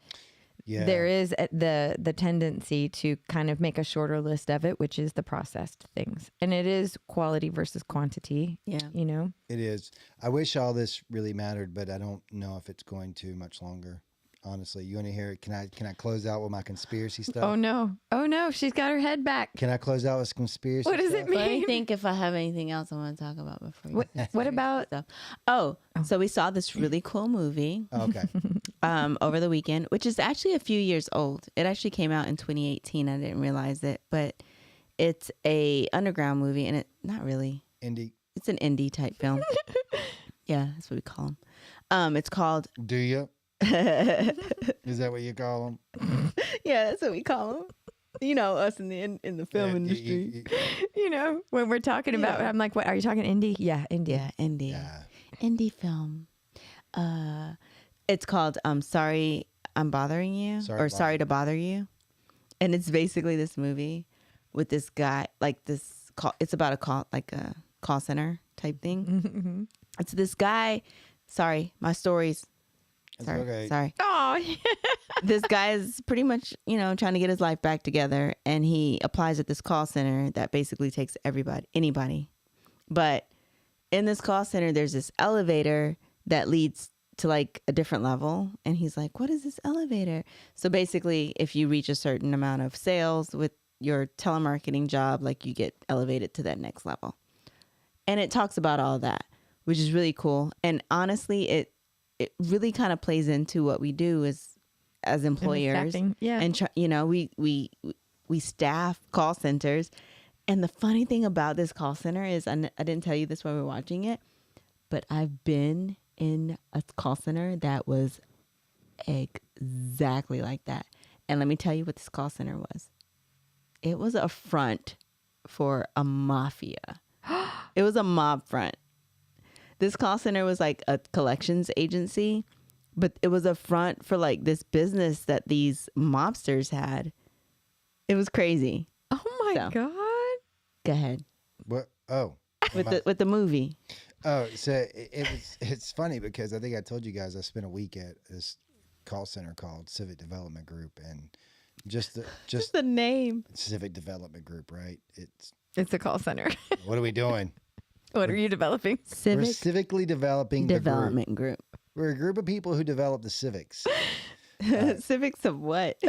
Yeah. there is the tendency to kind of make a shorter list of it, which is the processed things. And it is quality versus quantity, Yeah. you know? It is. I wish all this really mattered, but I don't know if it's going to much longer. Honestly, you want to hear it? Can I close out with my conspiracy stuff? Oh no, she's got her head back. Can I close out with conspiracy? What does stuff? it mean? What do you think if I have anything else I want to talk about before you What about stuff? Oh, so we saw this really cool movie Oh, okay. over the weekend, which is actually a few years old. It actually came out in 2018. I didn't realize it, but it's a underground movie, and not really. Indie. It's an indie type film. Yeah, that's what we call them. It's called. Do you? Is that what you call them? Yeah, that's what we call them. You know, us in the film industry. you know, when we're talking about, I'm like, what are you talking indie? Yeah, indie. Yeah, indie. Yeah. Indie film. It's called Sorry I'm Bothering You, or Sorry to Bother You. And it's basically this movie with this guy, like this call. It's about a call center type thing. It's this guy. Sorry, my stories. Sorry, okay. sorry. Oh, This guy is pretty much, trying to get his life back together, and he applies at this call center that basically takes anybody. But in this call center, there's this elevator that leads to like a different level, and he's like, "What is this elevator?" So basically, if you reach a certain amount of sales with your telemarketing job, like you get elevated to that next level. And it talks about all that, which is really cool. And honestly, it really kind of plays into what we do as employers. Yeah. And we staff call centers. And the funny thing about this call center is, I didn't tell you this while we were watching it, but I've been in a call center that was exactly like that. And let me tell you what this call center was. It was a front for a mafia. It was a mob front. This call center was like a collections agency, but it was a front for like this business that these mobsters had. It was crazy. Oh my So. God. Go ahead What? Oh. with the movie. Oh, so it's funny because I think I told you guys I spent a week at this call center called Civic Development Group, and just The name. Civic Development Group, right? It's a call center. What are we doing? What are you developing? We're Civic civically developing the group. Development Group. We're a group of people who develop the civics. Civics of what?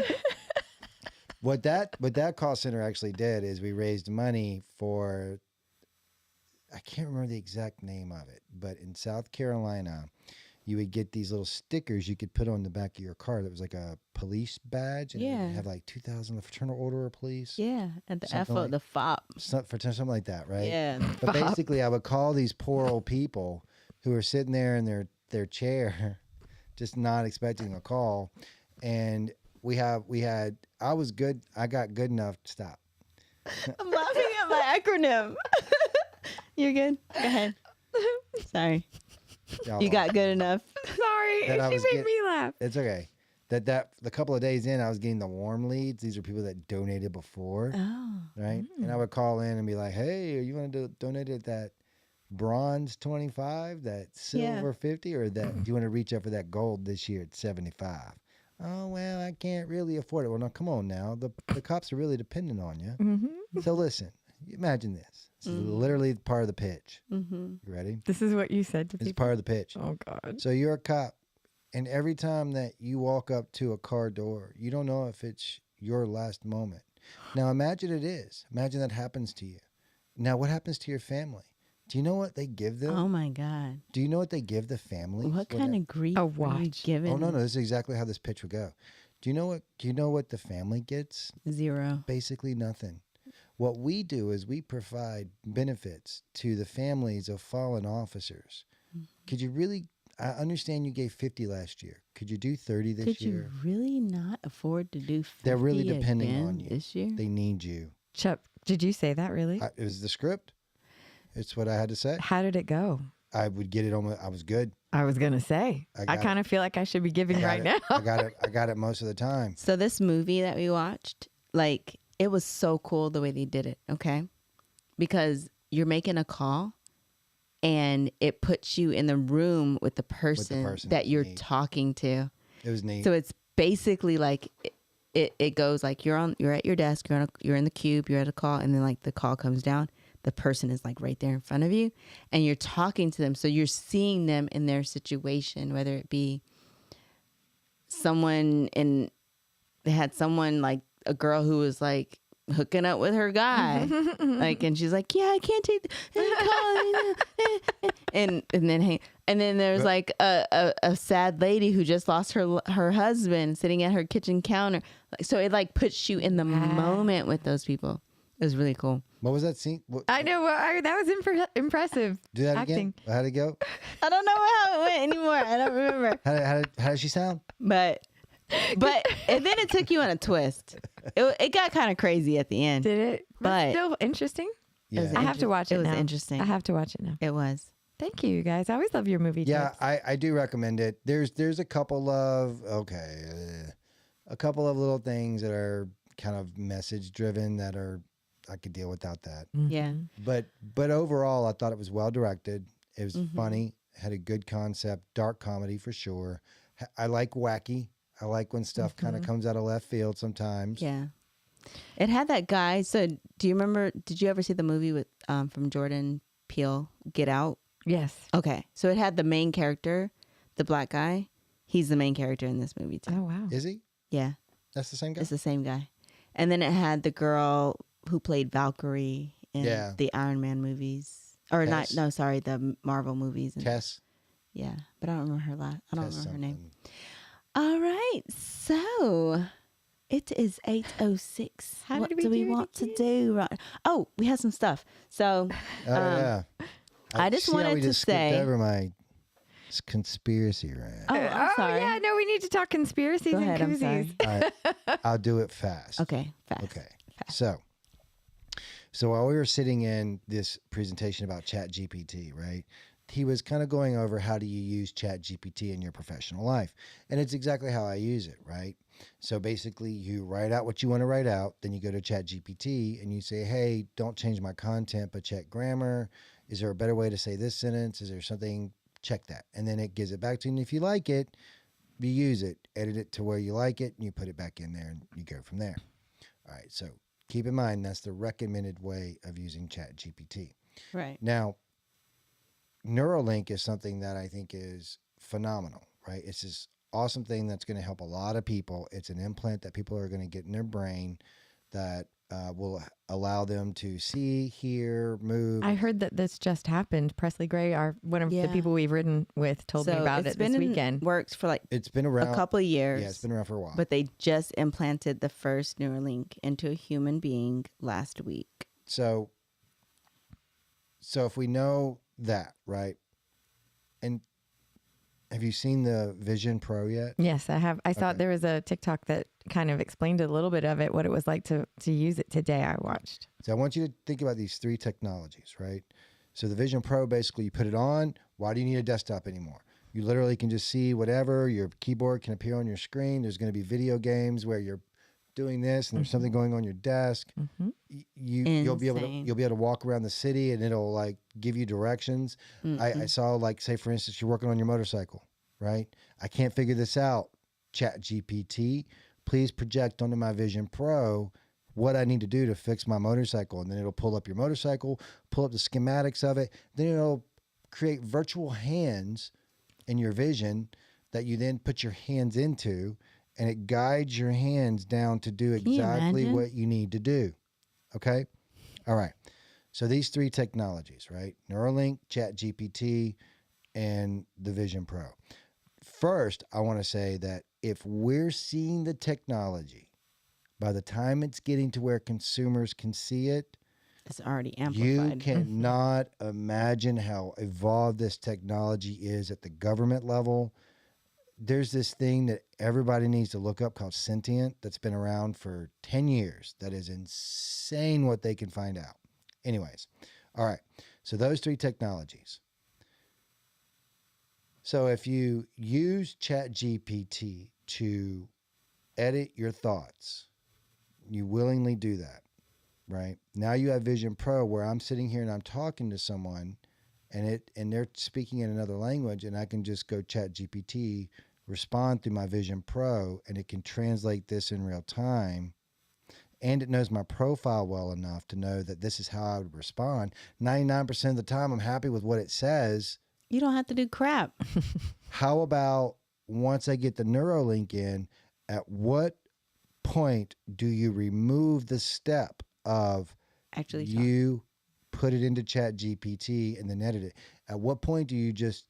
What that call center actually did is we raised money for, I can't remember the exact name of it, but in South Carolina, you would get these little stickers you could put on the back of your car that was like a police badge, and it Yeah. would have like 2,000, the Fraternal Order of Police, Yeah, at the Something FO, like- the FOP. something like that, right? Yeah. But basically, I would call these poor old people who are sitting there in their chair, just not expecting a call, and I got good enough to stop. I'm laughing at my acronym. You're good? Go ahead. Sorry. Y'all You are. got good enough. Sorry. That I She was made get- me laugh. It's okay. That the couple of days in, I was getting the warm leads. These are people that donated before, Oh. right? And I would call in and be like, "Hey, you want to donate at that bronze 25, that silver 50, or that? Do you want to reach up for that gold this year at 75?" Oh, well, I can't really afford it. Well, now come on now. The cops are really dependent on you. Mm-hmm. So listen, imagine this. This is literally part of the pitch. Mm-hmm. You ready? This is what you said to It's people. part of the pitch. Oh God. So you're a cop, and every time that you walk up to a car door, you don't know if it's your last moment. Now imagine it is. Imagine that happens to you. Now what happens to your family? Do you know what they give them? Oh my God. Do you know what they give the family? What kind of grief A were you watch. giving? Oh no, this is exactly how this pitch would go. Do you know what the family gets? Zero. Basically nothing. What we do is we provide benefits to the families of fallen officers. Could you really, I understand you gave 50 last year. Could you do 30 this Could year? you really not afford to do 50 They're really depending again on you. this year? They need you. Chuck, did you say that really? It was the script. It's what I had to say. How did it go? I would get it on. I was good. I was going to say, I got kind of feel like I should be giving right now. I got it. I got it most of the time. So this movie that we watched, like, it was so cool the way they did it, okay? Because you're making a call and it puts you in the room with the person that you're talking to. It was neat. So it's basically like it goes like you're at your desk, you're in the cube, you're at a call, and then like the call comes down. The person is like right there in front of you and you're talking to them. So you're seeing them in their situation, whether it be they had someone like a girl who was like hooking up with her guy. Like, and she's like, yeah, I can't take the and then there's like a sad lady who just lost her husband sitting at her kitchen counter. So it like puts you in the moment with those people. It was really cool. What was that scene? I know. That was impressive. Do that acting. again. How'd it go? I don't know how it went anymore. I don't remember. How did she sound? But and then it took you on a twist. It got kind of crazy at the end. Did it? But still interesting. Yeah. I have to watch it now. It was interesting. I have to watch it now. It was. Thank you, guys. I always love your movie Yeah, tips. I do recommend it. There's a couple of little things that are kind of message driven that are I could deal without that. Yeah. But overall, I thought it was well directed. It was funny. Had a good concept. Dark comedy for sure. I like wacky. I like when stuff kind of comes out of left field sometimes. Yeah. It had that guy. So do you remember? Did you ever see the movie with from Jordan Peele, Get Out? Yes. Okay. So it had the main character, the black guy. He's the main character in this movie too. Oh wow. Is he? Yeah. That's the same guy? It's the same guy. And then it had the girl who played Valkyrie in the Iron Man movies. Or Tess. the Marvel movies. Tess. Yeah. But I don't remember her last. I don't remember her name. Something. All right. So it is 8:06. How What did we do we do it want to again? do? Right. Oh, we have some stuff. So Yeah. I just see how wanted we to just skipped say- over my conspiracy rant. Oh, I'm sorry. yeah. No, we need to talk conspiracies Go and ahead. I'm koozies. sorry. All right, I'll do it fast. Okay. Fast. Okay. So while we were sitting in this presentation about ChatGPT, right? He was kind of going over how do you use ChatGPT in your professional life. And it's exactly how I use it, right? So basically you write out what you want to write out, then you go to ChatGPT and you say, hey, don't change my content, but check grammar. Is there a better way to say this sentence? Is there something? Check that. And then it gives it back to you. And if you like it, you use it, edit it to where you like it, and you put it back in there and you go from there. All right. So keep in mind, that's the recommended way of using ChatGPT. Right. Now, Neuralink is something that I think is phenomenal, right? It's this awesome thing that's going to help a lot of people. It's an implant that people are going to get in their brain that will allow them to see, hear, move. I heard that this just happened. Presley Gray, one of the people we've ridden with, told me about it this weekend. Works for like It's been around a couple of years. Yeah, it's been around for a while. But they just implanted the first Neuralink into a human being last week. So if we know that, right? And have you seen the Vision Pro yet? Yes, I have. I saw there was a TikTok that kind of explained a little bit of it, what it was like to use it today. I watched. So I want you to think about these three technologies, right? So the Vision Pro, basically you put it on. Why do you need a desktop anymore? You literally can just see whatever. Your keyboard can appear on your screen. There's going to be video games where you're doing this and there's something going on your desk. You'll be able to walk around the city and it'll like give you directions. I saw, like, say for instance, you're working on your motorcycle, right? I can't figure this out. ChatGPT, please project onto my Vision Pro what I need to do to fix my motorcycle. And then it'll pull up your motorcycle, pull up the schematics of it. Then it'll create virtual hands in your vision that you then put your hands into, and it guides your hands down to do exactly what you need to do. Okay? All right. So these three technologies, right? Neuralink, ChatGPT, and the Vision Pro. First, I want to say that if we're seeing the technology, by the time it's getting to where consumers can see it, It's already You amplified. cannot imagine how evolved this technology is at the government level. There's this thing that everybody needs to look up called sentient that's been around for 10 years. That is insane what they can find out. Anyways, all right. So those 3 technologies. So if you use ChatGPT to edit your thoughts, you willingly do that, right? Now you have Vision Pro where I'm sitting here and I'm talking to someone and they're speaking in another language and I can just go ChatGPT, respond through my Vision Pro, and it can translate this in real time. And it knows my profile well enough to know that this is how I would respond. 99% of the time, I'm happy with what it says. You don't have to do crap. How about once I get the Neuralink in, at what point do you remove the step of Actually, you put it into ChatGPT and then edit it? At what point do you just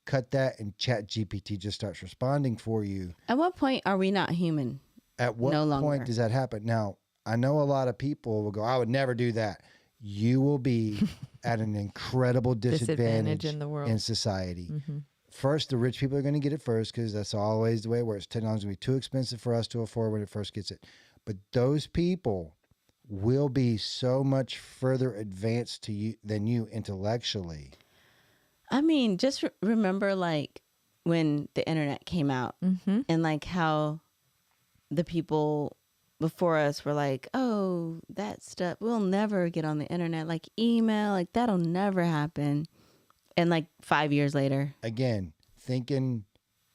cut that and ChatGPT just starts responding for you? At what point are we not human? At what No longer. point does that happen? Now, I know a lot of people will go, I would never do that. You will be at an incredible disadvantage in the world. in society. Mm-hmm. First, the rich people are going to get it first because that's always the way it works. Technology is going to be too expensive for us to afford when it first gets it. But those people will be so much further advanced than you intellectually. I mean, just remember like when the internet came out and like how the people before us were like, oh, that stuff, we'll never get on the internet, like email, like that'll never happen. And like 5 years later. Again, think in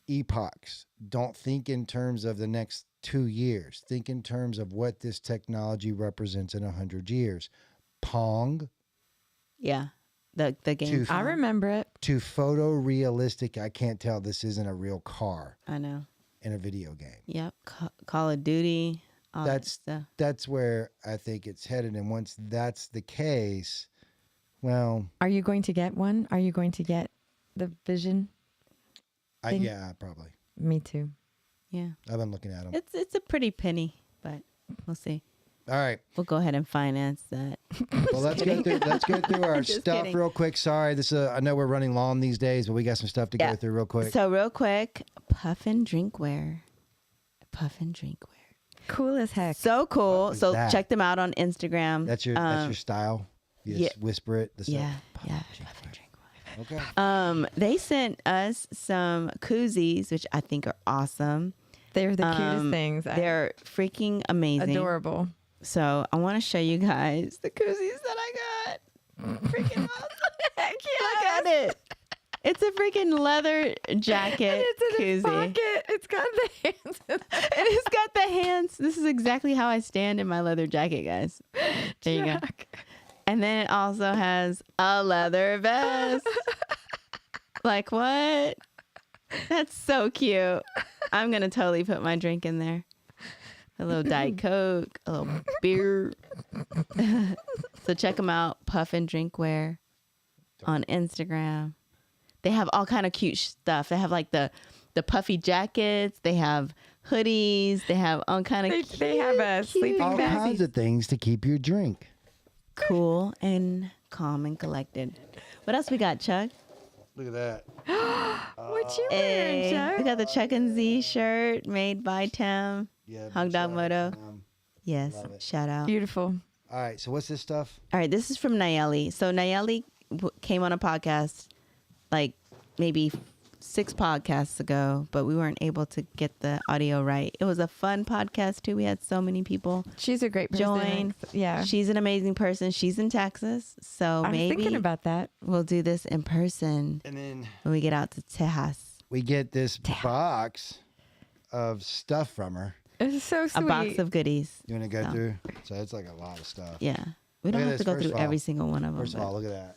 epochs. Don't think in terms of the next 2 years. Think in terms of what this technology represents in 100 years. Pong. Yeah. The game. I remember it. To photorealistic, I can't tell this isn't a real car I know. in a video game. Yep. Call of Duty. All that That's stuff. that's where I think it's headed. And once that's the case, well, Are you going to get one? Are you going to get the Vision? thing? yeah, probably. Me too. Yeah. I've been looking at them. It's a pretty penny, but we'll see. All right. We'll go ahead and finance that. Well, let's go through our Just stuff kidding. real quick. Sorry, this I know we're running long these days, but we got some stuff to go through real quick. So real quick, puffin drinkware. Puffin drinkware. Cool as heck. So cool. What is So that? check them out on Instagram. That's your style. You just whisper it. Yeah. Puffin drinkware. Okay. They sent us some koozies, which I think are awesome. They're the cutest things. They're freaking amazing. Adorable. So I want to show you guys the koozies that I got. Freaking awesome. Look at it. It's a freaking leather jacket It's in his koozie. pocket. It's got the hands. And it's got the hands. This is exactly how I stand in my leather jacket, guys. There you go. And then it also has a leather vest. Like what? That's so cute. I'm going to totally put my drink in there. A little Diet Coke, a little beer. So check them out. Puffin Drinkware on Instagram. They have all kind of cute stuff. They have like the puffy jackets. They have hoodies. They have all kind of cute, They have a sleeping All bag. kinds of things to keep your drink. cool and calm and collected. What else we got, Chuck? Look at that. What you wearing, Hey, Chuck? we got the Chuck and Z shirt made by Tim. Yeah. Hog Dog Moto. Love Yes, it. shout out. Beautiful. All right. So what's this stuff? All right, this is from Nayeli. So Nayeli came on a podcast like maybe 6 podcasts ago, but we weren't able to get the audio right. It was a fun podcast too. We had so many people She's a great person. join. Yeah. She's an amazing person. She's in Texas, so I was thinking maybe about that. we'll do this in person And then when we get out to Tejas. we get this box of stuff from her. It's so sweet. A box of goodies. You want to go So. through? So it's like a lot of stuff. Yeah, we don't Look at have to this, go first through of all. every single one of them. First of but all, look at that.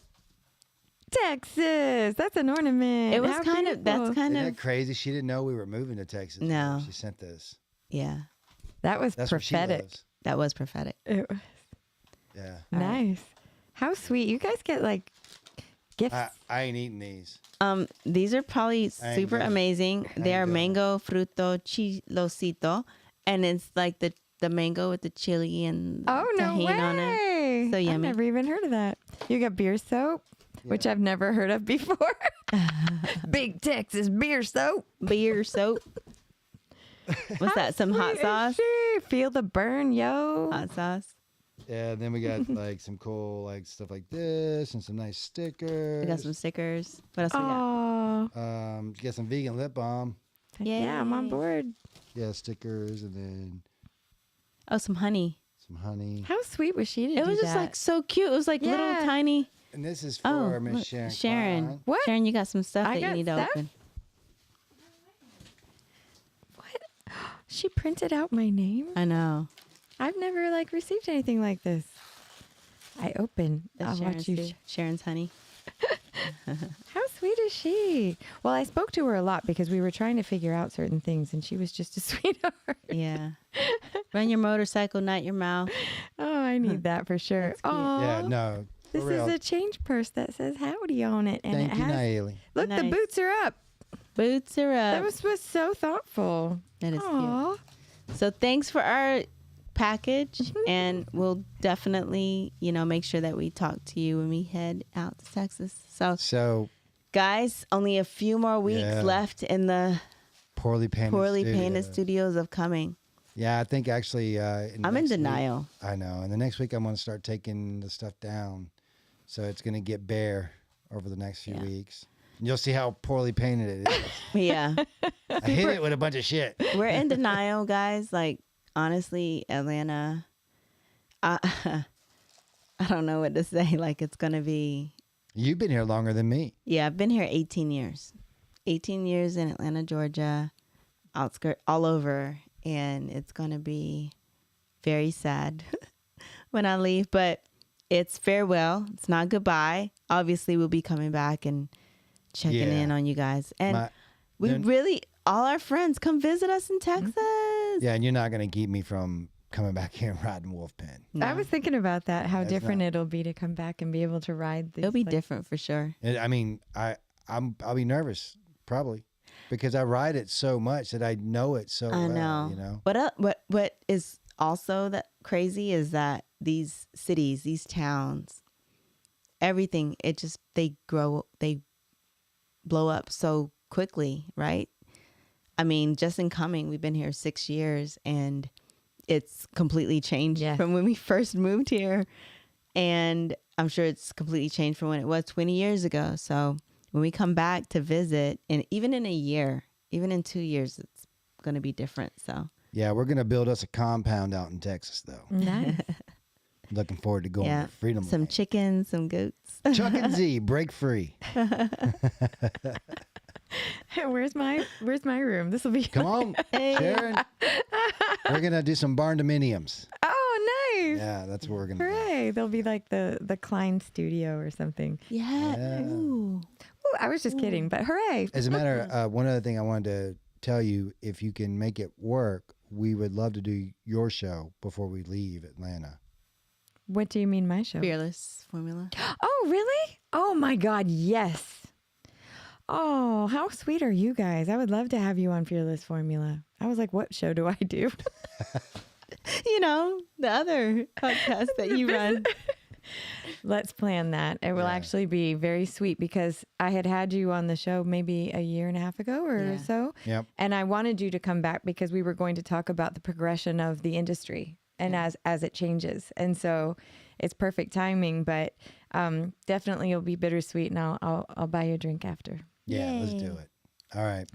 Texas. That's an ornament. it was How kind of beautiful. that's kind Isn't of that crazy? She didn't know we were moving to Texas. No. She sent this. yeah. That was That's where she prophetic. lives. That was prophetic. It was Yeah. nice. How sweet. You guys get like gifts. I ain't eating these. These are probably I ain't super gonna- amazing. They are gonna. mango fruto chilosito, and it's like the mango with the chili and oh, no tahini on it. way. So I've yummy. never even heard of that. You got beer soap, which I've never heard of before. Big Texas beer soap. Beer soap. What's that? Some hot sauce? Feel the burn, yo. Hot sauce. Yeah, then we got like some cool like stuff like this and some nice stickers. We got some stickers. What else we got? Oh, You got some vegan lip balm. yeah, I'm on board. Yeah, stickers and then Oh, some honey. some honey. How sweet was she to do It was just that? like so cute. It was like little Yeah. tiny. And this is Oh, for Miss look, Sharon. Sharon. Klein. What? Sharon, you got some stuff I that you got need stuff? to open. What? She printed out my name? I know. I've never like received anything like this. I open. That's I'll watch you. Sharon's honey. How sweet is she? Well, I spoke to her a lot because we were trying to figure out certain things, and she was just a sweetheart. Yeah. Run your motorcycle, not your mouth. Oh, I need that for sure. That's cute. Oh, Yeah, no. For this real. is a change purse that says howdy on it, and Thank it you, has. Naeli. Look, the Nice. boots are up. Boots are up. That was so thoughtful. That is Aw. cute. So thanks for our package, and we'll definitely, make sure that we talk to you when we head out to Texas. So, guys, only a few more weeks left in the Poorly Painted Studios of coming. Yeah, I think actually I'm in next denial. week- I know. And the next week I'm going to start taking the stuff down. So it's going to get bare over the next few weeks. And you'll see how poorly painted it is. Yeah. I hit it with a bunch of shit. We're in denial, guys. Like, honestly, Atlanta, I don't know what to say. Like, it's going to be... You've been here longer than me. Yeah, I've been here 18 years. 18 years in Atlanta, Georgia, outskirt, all over. And it's going to be very sad when I leave. But it's farewell. It's not goodbye. Obviously, we'll be coming back and checking in on you guys. And all our friends, come visit us in Texas. Yeah, and you're not going to keep me from coming back here and riding Wolfpen. No. I was thinking about that, how That's different not- it'll be to come back and be able to ride these. It'll be like- different for sure. I mean, I'll be nervous, probably. Because I ride it so much that I know it so I well, know. you know? What is also that crazy is that these cities, these towns, everything, they blow up so quickly, right? I mean, just in coming, we've been here 6 years and it's completely changed from when we first moved here. And I'm sure it's completely changed from when it was 20 years ago. So when we come back to visit, and even in a year, even in 2 years, it's going to be different. So Yeah, we're going to build us a compound out in Texas, though. Nice. Looking forward to going to Freedom some Lane. chickens, some goats. Chuck and Z, break free. Where's my room? This will be. Come on, Sharon. We're going to do some barn dominiums. Oh, nice. Yeah, that's what we're going to do. Hooray. They'll be like the Klein studio or something. Yeah. Ooh. Ooh, I was just kidding, but hooray. As a matter of one other thing I wanted to tell you, if you can make it work, we would love to do your show before we leave Atlanta. What do you mean, my show? Fearless Formula. Oh, really? Oh, my God, yes. Oh, how sweet are you guys? I would love to have you on Fearless Formula. I was like, what show do I do? The other podcast that you run. Let's plan that. It will actually be very sweet because I had you on the show maybe a year and a half ago or so. Yep. And I wanted you to come back because we were going to talk about the progression of the industry and as it changes. And so it's perfect timing, but definitely it'll be bittersweet, and I'll buy you a drink after. Yeah, let's do it. All right.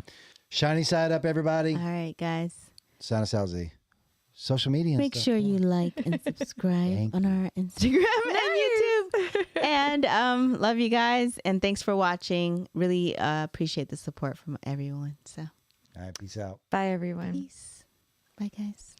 Shiny side up, everybody. All right, guys. Sign us out, Z. Social media and Make stuff. sure you like and subscribe on our Instagram and YouTube. And love you guys. And thanks for watching. Really appreciate the support from everyone. So All right, peace out. Bye, everyone. peace. Bye, guys.